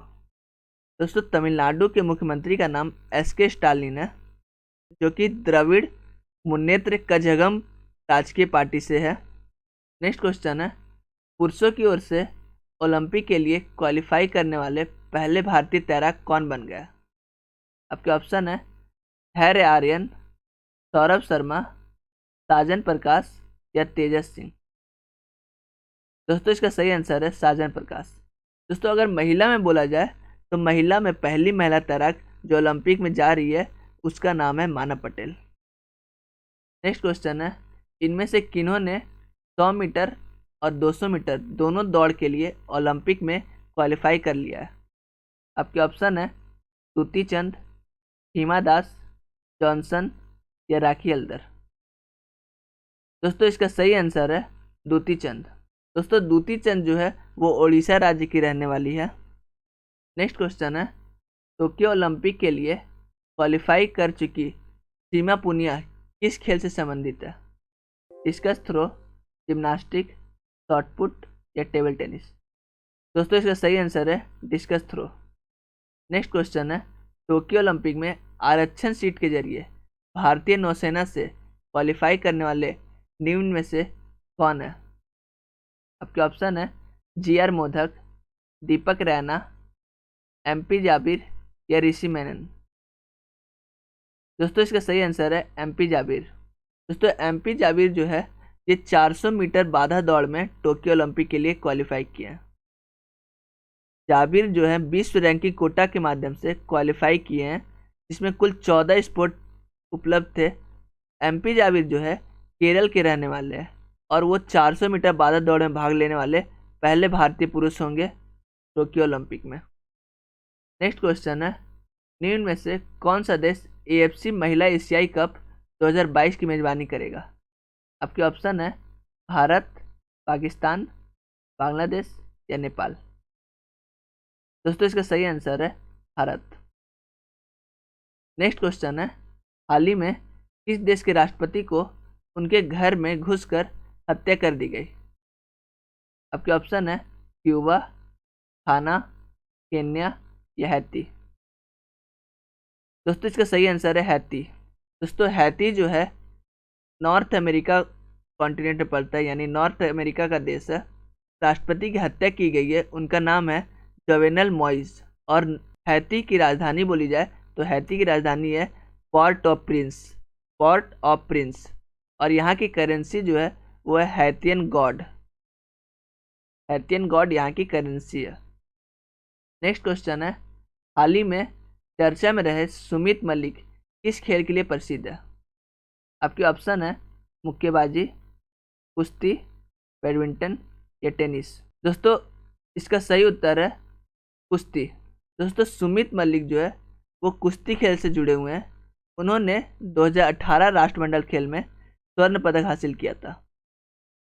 दोस्तों तमिलनाडु के मुख्यमंत्री का नाम SK स्टालिन है, जो कि द्रविड़ मुन्नेत्र कझगम राजकीय पार्टी से है। नेक्स्ट क्वेश्चन है, पुरुषों की ओर से ओलंपिक के लिए क्वालिफाई करने वाले पहले भारतीय तैराक कौन बन गया? आपके ऑप्शन है हैर आर्यन, सौरभ शर्मा, साजन प्रकाश या तेजस सिंह। दोस्तों इसका सही आंसर है साजन प्रकाश। दोस्तों अगर महिला में बोला जाए तो महिला में पहली महिला तैराक जो ओलंपिक में जा रही है उसका नाम है मानव पटेल। नेक्स्ट क्वेश्चन है, इनमें से किन्होंने 100 मीटर और 200 मीटर दोनों दौड़ के लिए ओलंपिक में क्वालिफाई कर लिया है? आपके ऑप्शन है दूती चंद, हिमा दास, जॉनसन या राखी हल्दर। दोस्तों इसका सही आंसर है दूती चंद। दोस्तों दूती चंद जो है वो ओडिशा राज्य की रहने वाली है। नेक्स्ट क्वेश्चन है, टोक्यो ओलंपिक के लिए क्वालिफाई कर चुकी सीमा पुनिया किस खेल से संबंधित है? डिस्कस थ्रो, जिम्नास्टिक, शॉटपुट या टेबल टेनिस। दोस्तों इसका सही आंसर है डिस्कस थ्रो। नेक्स्ट क्वेश्चन है, टोक्यो ओलंपिक में आरक्षण सीट के जरिए भारतीय नौसेना से क्वालिफाई करने वाले निम्न में से कौन है? आपके ऑप्शन है GR मोदक, दीपक रैना, MP जाबिर या ऋषि मेनन। दोस्तों इसका सही आंसर है MP जाबिर। दोस्तों MP जाबिर जो है ये 400 मीटर बाधा दौड़ में टोक्यो ओलंपिक के लिए क्वालिफाई किए हैं। जाबिर जो है विश्व रैंकिंग कोटा के माध्यम से क्वालिफाई किए हैं, जिसमें कुल 14 स्पोर्ट उपलब्ध थे। MP जाबिर जो है केरल के रहने वाले हैं और वो 400 मीटर बाधा दौड़ में भाग लेने वाले पहले भारतीय पुरुष होंगे टोक्यो ओलंपिक में। नेक्स्ट क्वेश्चन है, निम्न में से कौन सा देश AFC महिला एशियाई कप 2022 की मेजबानी करेगा? आपके ऑप्शन है भारत, पाकिस्तान, बांग्लादेश या नेपाल। दोस्तों इसका सही आंसर है भारत। नेक्स्ट क्वेश्चन है, हाल ही में किस देश के राष्ट्रपति को उनके घर में घुसकर हत्या कर दी गई? आपके ऑप्शन है क्यूबा, घाना, केन्या या हैती। दोस्तों इसका सही आंसर है हैती। दोस्तों हैती जो है नॉर्थ अमेरिका कॉन्टिनेंट में पड़ता है, यानी नॉर्थ अमेरिका का देश है। राष्ट्रपति की हत्या की गई है, उनका नाम है जोवेनल मॉइस। और हैती की राजधानी बोली जाए तो हैती की राजधानी है पोर्ट ऑफ प्रिंस। और यहाँ की करेंसी जो है वो है हैतियन गॉड यहाँ की करेंसी है। नेक्स्ट क्वेश्चन है, हाल ही में चर्चा में रहे सुमित मलिक किस खेल के लिए प्रसिद्ध है? आपके ऑप्शन है मुक्केबाजी, कुश्ती, बैडमिंटन या टेनिस। दोस्तों इसका सही उत्तर है कुश्ती। दोस्तों सुमित मलिक जो है वो कुश्ती खेल से जुड़े हुए हैं। उन्होंने 2018 राष्ट्रमंडल खेल में स्वर्ण पदक हासिल किया था।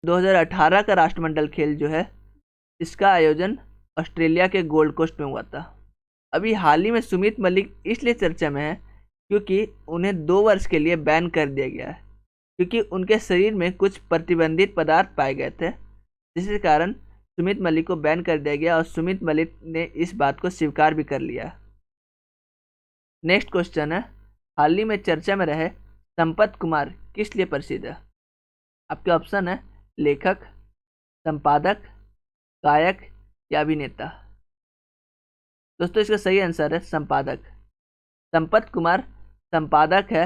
2018 का राष्ट्रमंडल खेल जो है इसका आयोजन ऑस्ट्रेलिया के गोल्ड कोस्ट में हुआ था। अभी हाल ही में सुमित मलिक इसलिए चर्चा में है क्योंकि उन्हें 2 वर्ष के लिए बैन कर दिया गया है, क्योंकि उनके शरीर में कुछ प्रतिबंधित पदार्थ पाए गए थे, जिसके कारण सुमित मलिक को बैन कर दिया गया और सुमित मलिक ने इस बात को स्वीकार भी कर लिया। नेक्स्ट क्वेश्चन है, हाल ही में चर्चा में रहे संपत कुमार किस लिए प्रसिद्ध है? आपके ऑप्शन है लेखक, संपादक, गायक या अभिनेता। दोस्तों इसका सही आंसर है संपादक। संपत कुमार संपादक है,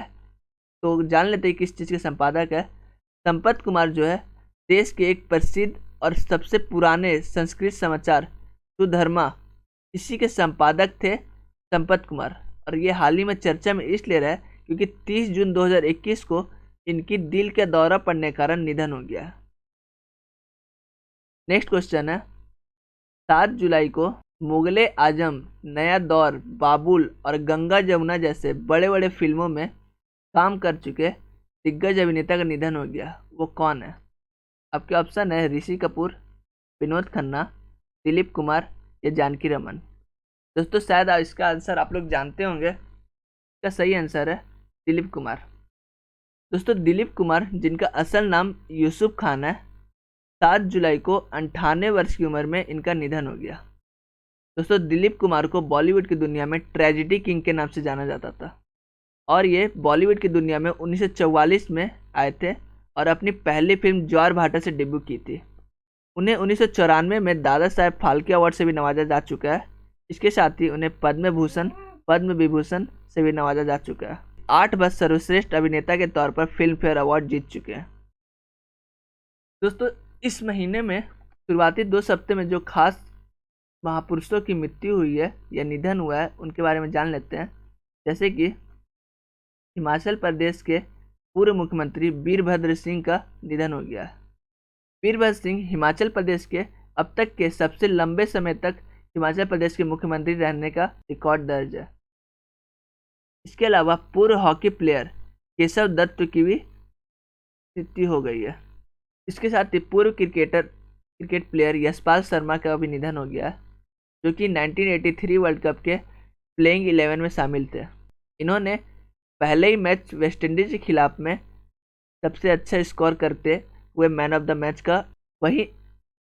तो जान लेते हैं किस चीज़ के संपादक है। संपत कुमार जो है देश के एक प्रसिद्ध और सबसे पुराने संस्कृत समाचार सुधर्मा, इसी के संपादक थे संपत कुमार। और ये हाल ही में चर्चा में इसलिए रहा क्योंकि 30 जून 2021 को इनकी दिल के दौरा पड़ने के कारण निधन हो गया। नेक्स्ट क्वेश्चन है, 7 जुलाई को मुगले आजम, नया दौर, बाबुल और गंगा जमुना जैसे बड़े बड़े फिल्मों में काम कर चुके दिग्गज अभिनेता का निधन हो गया, वो कौन है? आपके ऑप्शन है ऋषि कपूर, विनोद खन्ना, दिलीप कुमार या जानकी रमन। दोस्तों शायद इसका आंसर आप लोग जानते होंगे, इसका सही आंसर है दिलीप कुमार। दोस्तों दिलीप कुमार, जिनका असल नाम यूसुफ खान है, 7 जुलाई को 98 वर्ष की उम्र में इनका निधन हो गया। दोस्तों दिलीप कुमार को बॉलीवुड की दुनिया में ट्रेजेडी किंग के नाम से जाना जाता था और ये बॉलीवुड की दुनिया में 1944 में आए थे और अपनी पहली फिल्म ज्वार भाटा से डेब्यू की थी। उन्हें 1994 में दादा साहेब फाल्के अवार्ड से भी नवाजा जा चुका है। इसके साथ ही उन्हें पद्म भूषण, पद्म विभूषण से भी नवाजा जा चुका है। 8 बार सर्वश्रेष्ठ अभिनेता के तौर पर फिल्म फेयर अवार्ड जीत चुके हैं। दोस्तों इस महीने में शुरुआती 2 हफ्ते में जो खास महापुरुषों की मृत्यु हुई है या निधन हुआ है उनके बारे में जान लेते हैं। जैसे कि हिमाचल प्रदेश के पूर्व मुख्यमंत्री वीरभद्र सिंह का निधन हो गया है। वीरभद्र सिंह हिमाचल प्रदेश के अब तक के सबसे लंबे समय तक हिमाचल प्रदेश के मुख्यमंत्री रहने का रिकॉर्ड दर्ज है। इसके अलावा पूर्व हॉकी प्लेयर केशव दत्त की भी मृत्यु हो गई है। इसके साथ ही पूर्व क्रिकेट प्लेयर यशपाल शर्मा का भी निधन हो गया है, जो कि 1983 वर्ल्ड कप के प्लेइंग 11 में शामिल थे। इन्होंने पहले ही मैच वेस्टइंडीज के खिलाफ में सबसे अच्छा स्कोर करते हुए मैन ऑफ द मैच का। वहीं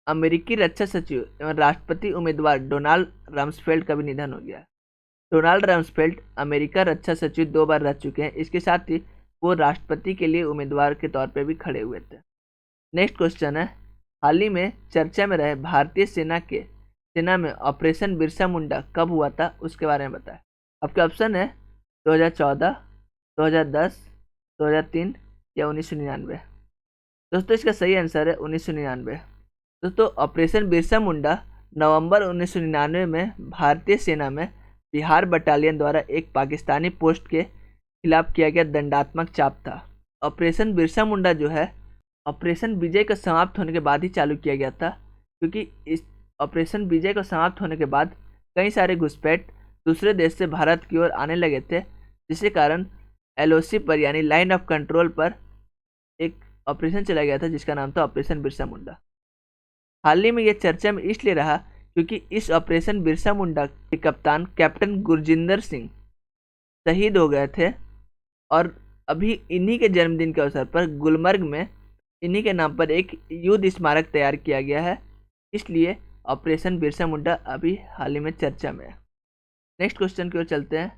अमेरिकी रक्षा सचिव एवं राष्ट्रपति उम्मीदवार डोनाल्ड रम्सफेल्ड का भी निधन हो गया। डोनाल्ड रम्सफेल्ड अमेरिका रक्षा सचिव 2 बार रह चुके हैं। इसके साथ ही वो राष्ट्रपति के लिए उम्मीदवार के तौर पर भी खड़े हुए थे। नेक्स्ट क्वेश्चन है, हाल ही में चर्चा में रहे भारतीय सेना में ऑपरेशन बिरसा मुंडा कब हुआ था, उसके बारे में बताएं। आपके ऑप्शन है 2014, 2010, 2003 या 1999। दोस्तों इसका सही आंसर है 1999। दोस्तों ऑपरेशन बिरसा मुंडा नवंबर 1999 में भारतीय सेना में बिहार बटालियन द्वारा एक पाकिस्तानी पोस्ट के खिलाफ किया गया दंडात्मक चाप था। ऑपरेशन बिरसा मुंडा जो है ऑपरेशन विजय का समाप्त होने के बाद ही चालू किया गया था, क्योंकि इस ऑपरेशन विजय को समाप्त होने के बाद कई सारे घुसपैठ दूसरे देश से भारत की ओर आने लगे थे, जिसके कारण LOC पर यानी लाइन ऑफ कंट्रोल पर एक ऑपरेशन चला गया था जिसका नाम था ऑपरेशन बिरसा मुंडा। हाल ही में यह चर्चा में इसलिए रहा क्योंकि इस ऑपरेशन बिरसा मुंडा के कप्तान कैप्टन गुरजिंदर सिंह शहीद हो गए थे और अभी इन्हीं के जन्मदिन के अवसर पर गुलमर्ग में इन्हीं के नाम पर एक युद्ध स्मारक तैयार किया गया है। इसलिए ऑपरेशन बिरसा मुंडा अभी हाल ही में चर्चा में है। नेक्स्ट क्वेश्चन की ओर चलते हैं।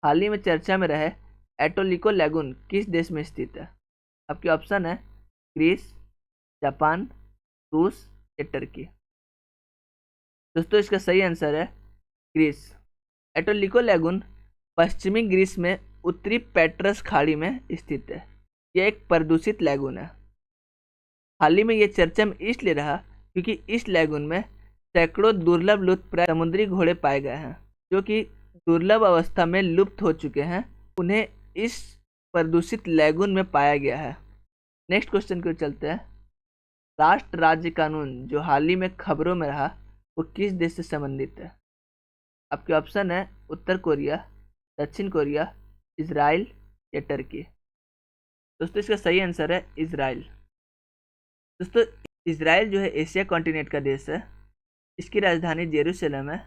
हाल ही में चर्चा में रहे एटोलिको लैगून किस देश में स्थित है? आपके ऑप्शन है ग्रीस, जापान, रूस या टर्की। दोस्तों इसका सही आंसर है ग्रीस। एटोलिको लैगून पश्चिमी ग्रीस में उत्तरी पैट्रस खाड़ी में स्थित है। यह एक प्रदूषित लैगून है। हाल ही में यह चर्चा में इसलिए रहा क्योंकि इस लैगून में सैकड़ों दुर्लभ लुप्तप्राय समुद्री घोड़े पाए गए हैं, जो कि दुर्लभ अवस्था में लुप्त हो चुके हैं। उन्हें इस प्रदूषित लैगून में पाया गया है। नेक्स्ट क्वेश्चन की ओर चलते हैं। राष्ट्र राज्य कानून जो हाल ही में खबरों में रहा वो किस देश से संबंधित है? आपके ऑप्शन है उत्तर कोरिया, दक्षिण कोरिया, इजराइल या टर्की। दोस्तों इसका सही आंसर है इजराइल। दोस्तों इजराइल जो है एशिया कॉन्टिनेंट का देश है। इसकी राजधानी जेरूसलम है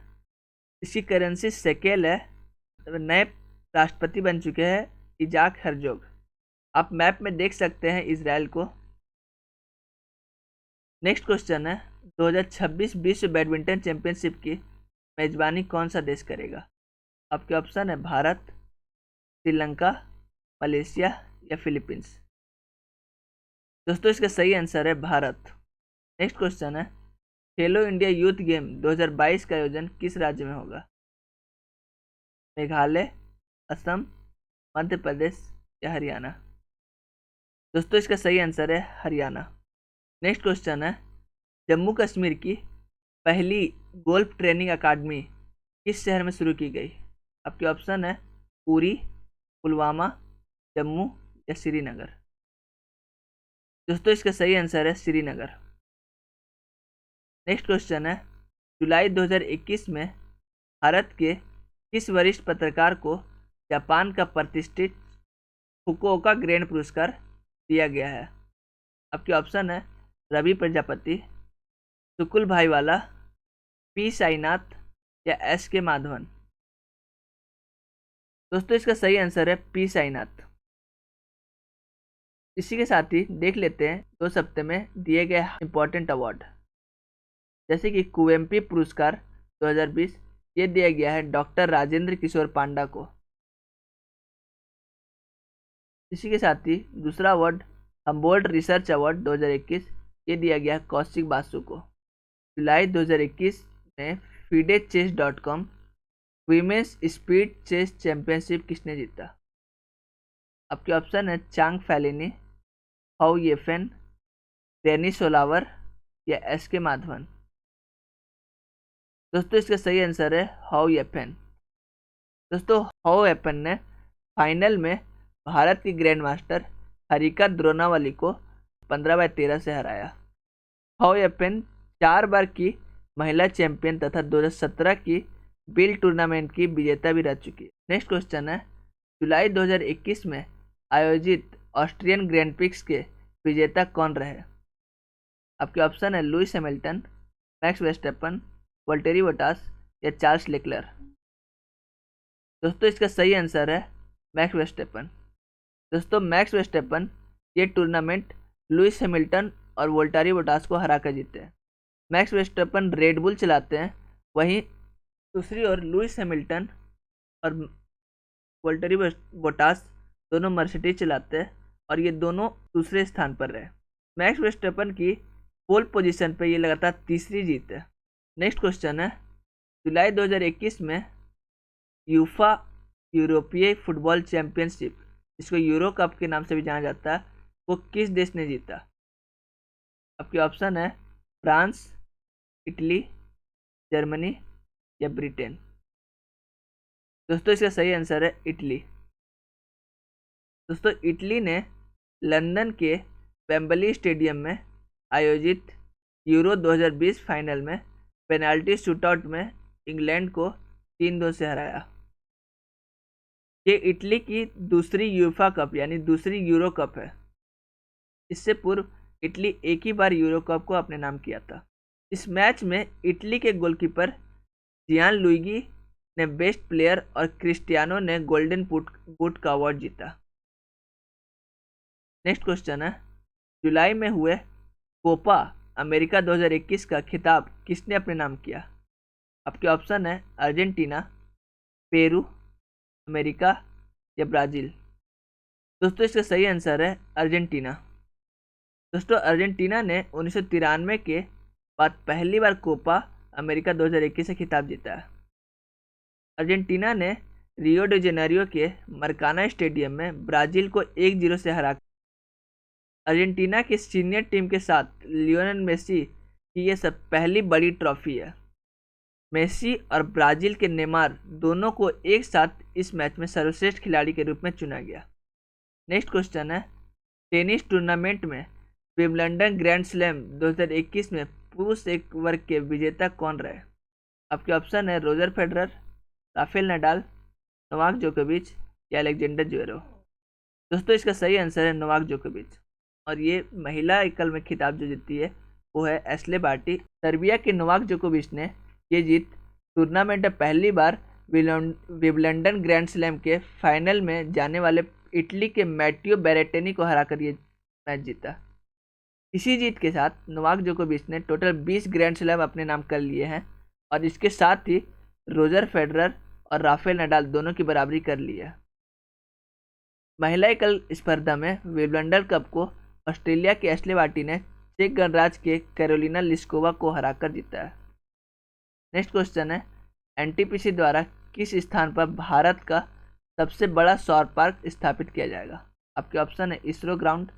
इसकी करेंसी शेकेल है। नए राष्ट्रपति बन चुके हैं इजाक हर्जोग। आप मैप में देख सकते हैं इजराइल को। नेक्स्ट क्वेश्चन है 2026 विश्व बैडमिंटन चैंपियनशिप की मेजबानी कौन सा देश करेगा? आपके ऑप्शन है भारत, श्रीलंका, मलेशिया या फिलीपींस। दोस्तों इसका सही आंसर है भारत। नेक्स्ट क्वेश्चन है खेलो इंडिया यूथ गेम 2022 का आयोजन किस राज्य में होगा? मेघालय, असम, मध्य प्रदेश या हरियाणा। दोस्तों इसका सही आंसर है हरियाणा। नेक्स्ट क्वेश्चन है जम्मू कश्मीर की पहली गोल्फ ट्रेनिंग अकादमी किस शहर में शुरू की गई? आपके ऑप्शन है पुरी, पुलवामा, जम्मू या श्रीनगर। दोस्तों इसका सही आंसर है श्रीनगर। नेक्स्ट क्वेश्चन है जुलाई 2021 में भारत के किस वरिष्ठ पत्रकार को जापान का प्रतिष्ठित फुकुओका ग्रैंड पुरस्कार दिया गया है? आपके ऑप्शन है रवि प्रजापति, सुकुल भाईवाला, पी साईनाथ या एस के माधवन। दोस्तों इसका सही आंसर है पी साईनाथ। इसी के साथ ही देख लेते हैं 2 हफ्ते में दिए गए इंपॉर्टेंट अवार्ड। जैसे कि कुवेम्पी पुरस्कार 2020 ये दिया गया है डॉक्टर राजेंद्र किशोर पांडा को। इसी के साथ ही दूसरा अवार्ड हम्बोल्ट रिसर्च अवार्ड 2021 ये दिया गया है कौशिक बासु को। जुलाई 2021 में FIDE-Chess.com women's speed chess championship किसने जीता? आपके ऑप्शन है चांग फैलिनी, हाउ येफेन, रेनी सोलावर या एस के माधवन। दोस्तों इसका सही आंसर है हाउ येफेन। दोस्तों हाउ येफेन ने फाइनल में भारत की ग्रैंड मास्टर हरिका द्रोनावली को 15/13 से हराया। हाउ येफेन 4 बार की महिला चैंपियन तथा 2017 की बिल टूर्नामेंट की विजेता भी रह चुकी है। नेक्स्ट क्वेश्चन है जुलाई 2021 में आयोजित ऑस्ट्रियन ग्रैंड प्रिक्स के विजेता कौन रहे? आपके ऑप्शन है Lewis Hamilton, max Verstappen, Valtteri Bottas या चार्ल्स लेक्लर। दोस्तों इसका सही आंसर है मैक्स वेस्टैपन। दोस्तों मैक्स वेस्टैपन ये टूर्नामेंट लुइस हैमिल्टन और वोल्टेरी बोटास को हरा कर जीते हैं। मैक्स वेस्टैपन रेडबुल चलाते हैं, वहीं दूसरी ओर लुइस हैमिल्टन और वोल्टेरी बोटास दोनों मर्सिडीज चलाते हैं और ये दोनों दूसरे स्थान पर रहे। मैक्स वेस्टैपन की पोल पोजीशन पे ये लगातार तीसरी जीत है। नेक्स्ट क्वेश्चन है जुलाई 2021 में यूफा यूरोपीय फुटबॉल चैंपियनशिप, जिसको यूरो कप के नाम से भी जाना जाता है, वो किस देश ने जीता? आपके ऑप्शन है फ्रांस, इटली, जर्मनी या ब्रिटेन। दोस्तों इसका सही आंसर है इटली। दोस्तों इटली ने लंदन के वेम्बली स्टेडियम में आयोजित यूरो 2020 फाइनल में पेनाल्टी शूटआउट में इंग्लैंड को 3-2 से हराया। ये इटली की दूसरी यूफा कप यानी दूसरी यूरो कप है। इससे पूर्व इटली एक ही बार यूरो कप को अपने नाम किया था। इस मैच में इटली के गोलकीपर जियान लुइगी ने बेस्ट प्लेयर और क्रिस्टियानो ने गोल्डन बूट का अवार्ड जीता। नेक्स्ट क्वेश्चन है जुलाई में हुए कोपा अमेरिका 2021 का खिताब किसने अपने नाम किया? आपके ऑप्शन है अर्जेंटीना, पेरू, अमेरिका या ब्राज़ील। दोस्तों इसका सही आंसर है अर्जेंटीना। दोस्तों अर्जेंटीना ने 1993 के बाद पहली बार कोपा अमेरिका 2021 से खिताब जीता है। अर्जेंटीना ने रियो डी जेनेरियो के मरकाना स्टेडियम में ब्राज़ील को 1-0 से हरा। अर्जेंटीना की सीनियर टीम के साथ लियोनेल मेसी की ये सब पहली बड़ी ट्रॉफी है। मेसी और ब्राज़ील के नेमार दोनों को एक साथ इस मैच में सर्वश्रेष्ठ खिलाड़ी के रूप में चुना गया। नेक्स्ट क्वेश्चन है टेनिस टूर्नामेंट में विंबलडन ग्रैंड स्लैम 2021 में पुरुष एक वर्ग के विजेता कौन रहे? आपके ऑप्शन है Roger Federer, Rafael Nadal, Novak जोकोविच या अलेक्जेंडर ज्वेरेव। दोस्तों इसका सही आंसर है नोवाक जोकोविच। और ये महिला एकल में खिताब जो जीती है वो है एस्ले बार्टी। सर्बिया के नोवाक जोकोविच ने ये जीत टूर्नामेंट में पहली बार विंबलडन ग्रैंड स्लैम के फाइनल में जाने वाले इटली के मैटियो बेरेटिनी को हराकर ये मैच जीता। इसी जीत के साथ नोवाक जोकोविच ने टोटल 20 ग्रैंड स्लैम अपने नाम कर लिए हैं और इसके साथ ही रोजर फेडरर और राफेल नडाल दोनों की बराबरी कर ली है। महिला एकल स्पर्धा में विंबलडन कप को ऑस्ट्रेलिया के एशले बार्टी ने चेक गणराज्य के कैरोलिना लिस्कोवा को हराकर जीता है। नेक्स्ट क्वेश्चन है, एनटीपीसी द्वारा किस स्थान पर भारत का सबसे बड़ा सौर पार्क स्थापित किया जाएगा? आपके ऑप्शन है इसरो ग्राउंड,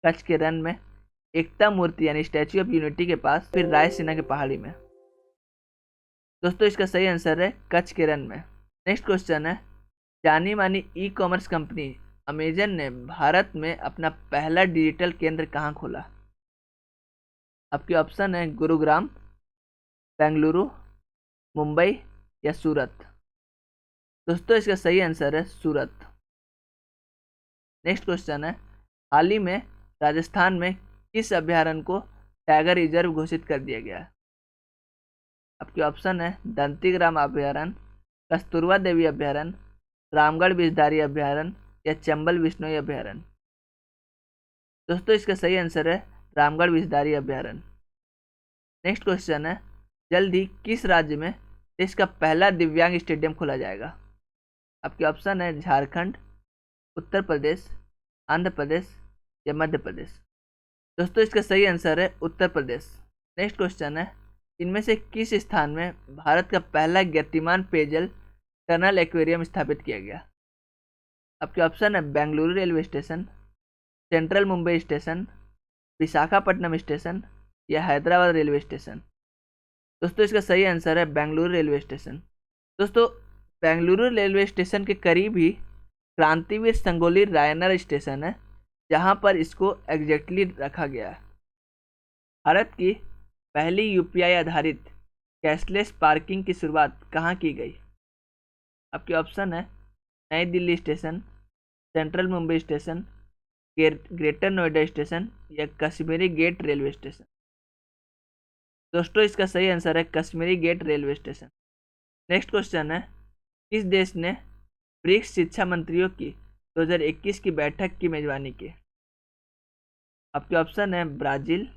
कच्छ के रन में, एकता मूर्ति यानी स्टैच्यू ऑफ यूनिटी के पास, फिर रायसीना की पहाड़ी में। दोस्तों इसका सही आंसर है कच्छ के रन में। नेक्स्ट क्वेश्चन है, जानी मानी ई कॉमर्स कंपनी अमेजन ने भारत में अपना पहला डिजिटल केंद्र कहाँ खोला? आपके ऑप्शन है गुरुग्राम, बेंगलुरु, मुंबई या सूरत। दोस्तों इसका सही आंसर है सूरत। नेक्स्ट क्वेश्चन है, हाल ही में राजस्थान में किस अभयारण्य को टाइगर रिजर्व घोषित कर दिया गया है? आपके ऑप्शन है दंतीग्राम अभयारण्य, कस्तूरबा देवी अभयारण्य, रामगढ़ विषधारी अभयारण्य या चंबल विश्नोई अभयारण्य। दोस्तों इसका सही आंसर है रामगढ़ विषधारी अभयारण्य। नेक्स्ट क्वेश्चन है, जल्द ही किस राज्य में देश का पहला दिव्यांग स्टेडियम खोला जाएगा? आपके ऑप्शन है झारखंड, उत्तर प्रदेश, आंध्र प्रदेश या मध्य प्रदेश। दोस्तों इसका सही आंसर है उत्तर प्रदेश। नेक्स्ट क्वेश्चन है, इनमें से किस स्थान में भारत का पहला गतिमान पेयजल टनल एक्वेरियम स्थापित किया गया? आपके ऑप्शन है Bengaluru railway station, central Mumbai station, Visakhapatnam station या हैदराबाद रेलवे स्टेशन। दोस्तों इसका सही आंसर है बेंगलुरु रेलवे स्टेशन। दोस्तों बेंगलुरु रेलवे स्टेशन के करीब ही क्रांतिवीर संगोली रायनर स्टेशन है, जहां पर इसको एग्जैक्टली रखा गया है। भारत की पहली यूपीआई आधारित कैशलेस पार्किंग की शुरुआत कहां की गई? आपके ऑप्शन है नई Delhi station, central Mumbai station, greater Noida station या कश्मीरी गेट रेलवे स्टेशन। दोस्तों इसका सही आंसर है Kashmiri Gate railway station. Next question है, किस देश ने ब्रिक्स शिक्षा मंत्रियों की 2021 की बैठक की मेजबानी की? आपके ऑप्शन है ब्राज़ील,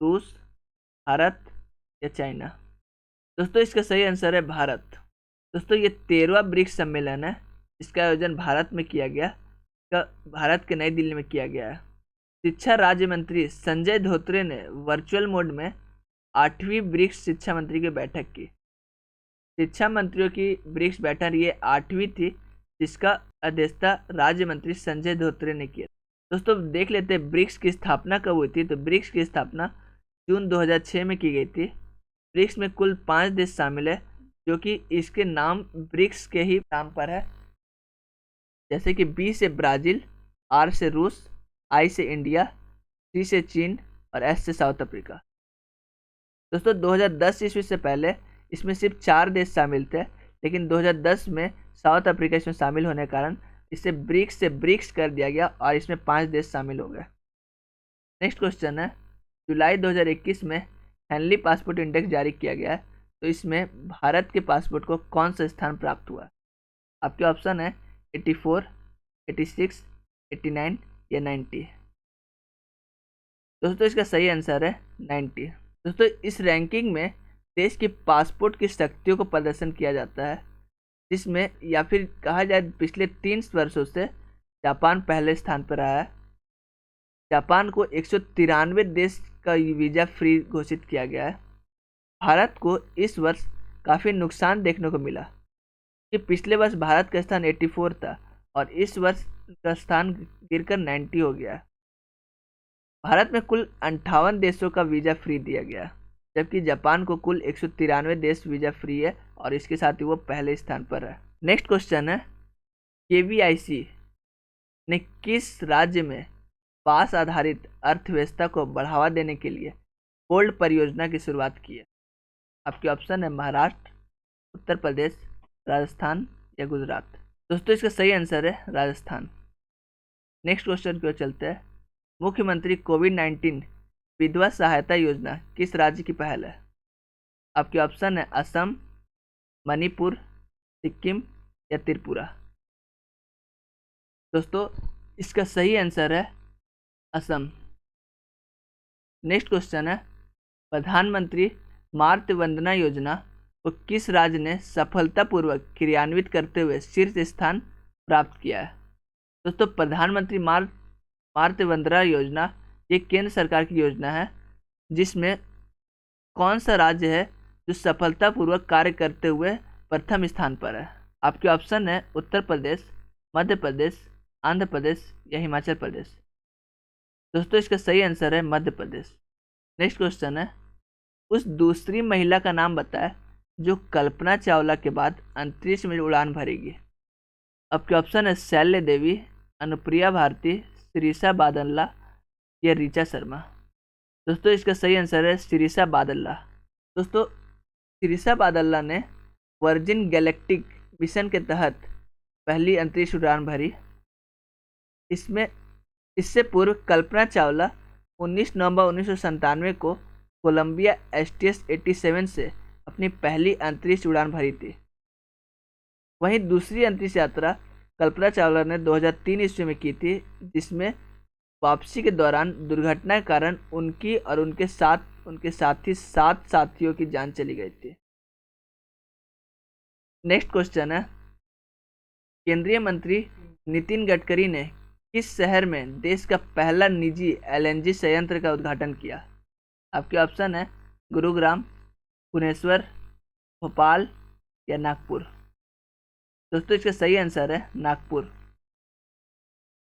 रूस, भारत या चाइना। दोस्तों इसका सही आंसर है भारत। दोस्तों ये 13वां ब्रिक्स सम्मेलन है, इसका आयोजन भारत में किया गया, भारत के नई दिल्ली में किया गया है। शिक्षा राज्य मंत्री संजय धोत्रे ने वर्चुअल मोड में 8वीं ब्रिक्स शिक्षा मंत्री की बैठक की। शिक्षा मंत्रियों की ब्रिक्स बैठक ये 8वीं थी, जिसका अध्यक्षता राज्य मंत्री संजय धोत्रे ने किया। दोस्तों देख लेते हैं ब्रिक्स की स्थापना कब हुई थी। तो ब्रिक्स की स्थापना जून 2006 में की गई थी। ब्रिक्स में कुल 5 देश शामिल है, जो कि इसके नाम ब्रिक्स के ही नाम पर है, जैसे कि बी से ब्राज़ील, आर से रूस, आई से इंडिया, सी से चीन और एस से साउथ अफ्रीका। दोस्तों 2010 ईस्वी से पहले इसमें सिर्फ 4 देश शामिल थे, लेकिन 2010 में साउथ अफ्रीका इसमें शामिल होने के कारण इसे ब्रिक्स से ब्रिक्स कर दिया गया और इसमें 5 देश शामिल हो गए। नेक्स्ट क्वेश्चन है, जुलाई 2021 में हेनली पासपोर्ट इंडेक्स जारी किया गया है, तो इसमें भारत के पासपोर्ट को कौन सा स्थान प्राप्त हुआ? आपके ऑप्शन है 84, 86, 89 या 90। दोस्तों इसका सही आंसर है 90। दोस्तों इस रैंकिंग में देश की पासपोर्ट की शक्तियों को प्रदर्शन किया जाता है, जिसमें या फिर कहा जाए पिछले 3 वर्षों से जापान पहले स्थान पर रहा है। जापान को 193 देश का वीज़ा फ्री घोषित किया गया है। भारत को इस वर्ष काफ़ी नुकसान देखने को मिला कि पिछले वर्ष भारत का स्थान 84 था और इस वर्ष का स्थान गिरकर 90 हो गया। भारत में कुल 58 देशों का वीज़ा फ्री दिया गया, जबकि जापान को कुल 193 देश वीज़ा फ्री है और इसके साथ ही वो पहले स्थान पर है। नेक्स्ट क्वेश्चन है, KVIC ने किस राज्य में पास आधारित अर्थव्यवस्था को बढ़ावा देने के लिए गोल्ड परियोजना की शुरुआत की है? आपके ऑप्शन है महाराष्ट्र, उत्तर प्रदेश, राजस्थान या गुजरात। दोस्तों इसका सही आंसर है राजस्थान। नेक्स्ट क्वेश्चन की ओर चलते हैं, मुख्यमंत्री कोविड-19 विधवा सहायता योजना किस राज्य की पहल है? आपके ऑप्शन है असम, मणिपुर, सिक्किम या त्रिपुरा। दोस्तों इसका सही आंसर है असम। नेक्स्ट क्वेश्चन है, प्रधानमंत्री मातृ वंदना योजना को किस राज्य ने सफलतापूर्वक क्रियान्वित करते हुए शीर्ष स्थान प्राप्त किया है? दोस्तों प्रधानमंत्री मातृ वंदना योजना ये केंद्र सरकार की योजना है, जिसमें कौन सा राज्य है जो सफलतापूर्वक कार्य करते हुए प्रथम स्थान पर है? आपके ऑप्शन है उत्तर प्रदेश, मध्य प्रदेश, आंध्र प्रदेश या हिमाचल प्रदेश। दोस्तों इसका सही आंसर है मध्य प्रदेश। नेक्स्ट क्वेश्चन है, उस दूसरी महिला का नाम बताएं जो कल्पना चावला के बाद अंतरिक्ष में उड़ान भरेगी। आपके ऑप्शन है शैल्य देवी, अनुप्रिया भारती, शिरीषा बादल्ला या ऋचा शर्मा। दोस्तों इसका सही आंसर है शिरीषा बादल्ला। दोस्तों शिरीषा बादल्ला ने वर्जिन गैलेक्टिक मिशन के तहत पहली अंतरिक्ष उड़ान भरी। इससे पूर्व कल्पना चावला 19 नवंबर 1997 को कोलंबिया STS-87 से अपनी पहली अंतरिक्ष उड़ान भरी थी। वहीं दूसरी अंतरिक्ष यात्रा कल्पना चावला ने 2003 ईस्वी में की थी, जिसमें वापसी के दौरान दुर्घटना के कारण उनकी और उनके साथी 7 साथियों की जान चली गई थी। नेक्स्ट क्वेश्चन है, केंद्रीय मंत्री नितिन गडकरी ने किस शहर में देश का पहला निजी LNG संयंत्र का उद्घाटन किया? आपके ऑप्शन है गुरुग्राम, भुवनेश्वर, भोपाल या नागपुर। दोस्तों इसका सही आंसर है नागपुर।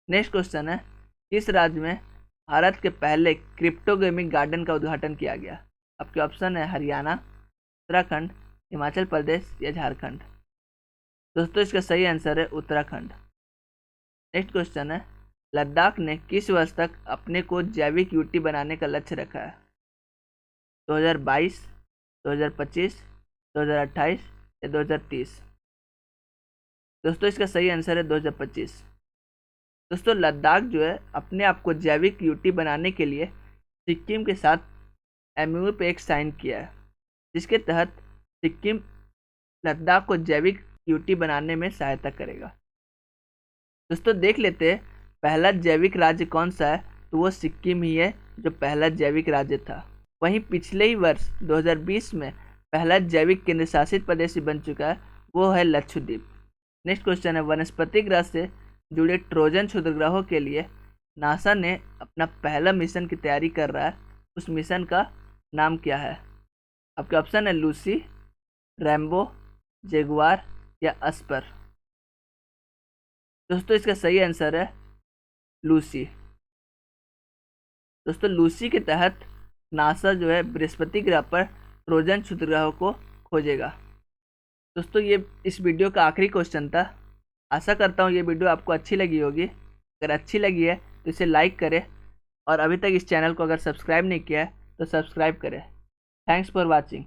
नेक्स्ट क्वेश्चन है, किस राज्य में भारत के पहले क्रिप्टो गेमिंग गार्डन का उद्घाटन किया गया? आपके ऑप्शन है हरियाणा, उत्तराखंड, हिमाचल प्रदेश या झारखंड। दोस्तों इसका सही आंसर है उत्तराखंड। नेक्स्ट क्वेश्चन है, लद्दाख ने किस वर्ष तक अपने को जैविक यूटी बनाने का लक्ष्य रखा है? 2022, 2025, 2028 या 2030। दोस्तों इसका सही आंसर है 2025। दोस्तों लद्दाख जो है अपने आप को जैविक यूटी बनाने के लिए सिक्किम के साथ MOU पे एक साइन किया है, जिसके तहत सिक्किम लद्दाख को जैविक यूटी बनाने में सहायता करेगा। दोस्तों देख लेते हैं पहला जैविक राज्य कौन सा है, तो वो सिक्किम ही है जो पहला जैविक राज्य था। वहीं पिछले ही वर्ष 2020 में पहला जैविक केंद्र शासित प्रदेश बन चुका है, वो है लक्षद्वीप। नेक्स्ट क्वेश्चन है, वनस्पति ग्रह से जुड़े ट्रोजन क्षुद्रग्रहों के लिए नासा ने अपना पहला मिशन की तैयारी कर रहा है, उस मिशन का नाम क्या है? आपके ऑप्शन है लूसी, रैम्बो, जगुआर या अस्पर। दोस्तों इसका सही आंसर है लूसी। दोस्तों लूसी के तहत नासा जो है बृहस्पति ग्रह पर ट्रोजन क्षुद्रग्रहों को खोजेगा। दोस्तों ये इस वीडियो का आखिरी क्वेश्चन था। आशा करता हूँ ये वीडियो आपको अच्छी लगी होगी। अगर अच्छी लगी है तो इसे लाइक करें और अभी तक इस चैनल को अगर सब्सक्राइब नहीं किया है तो सब्सक्राइब करें। Thanks for watching.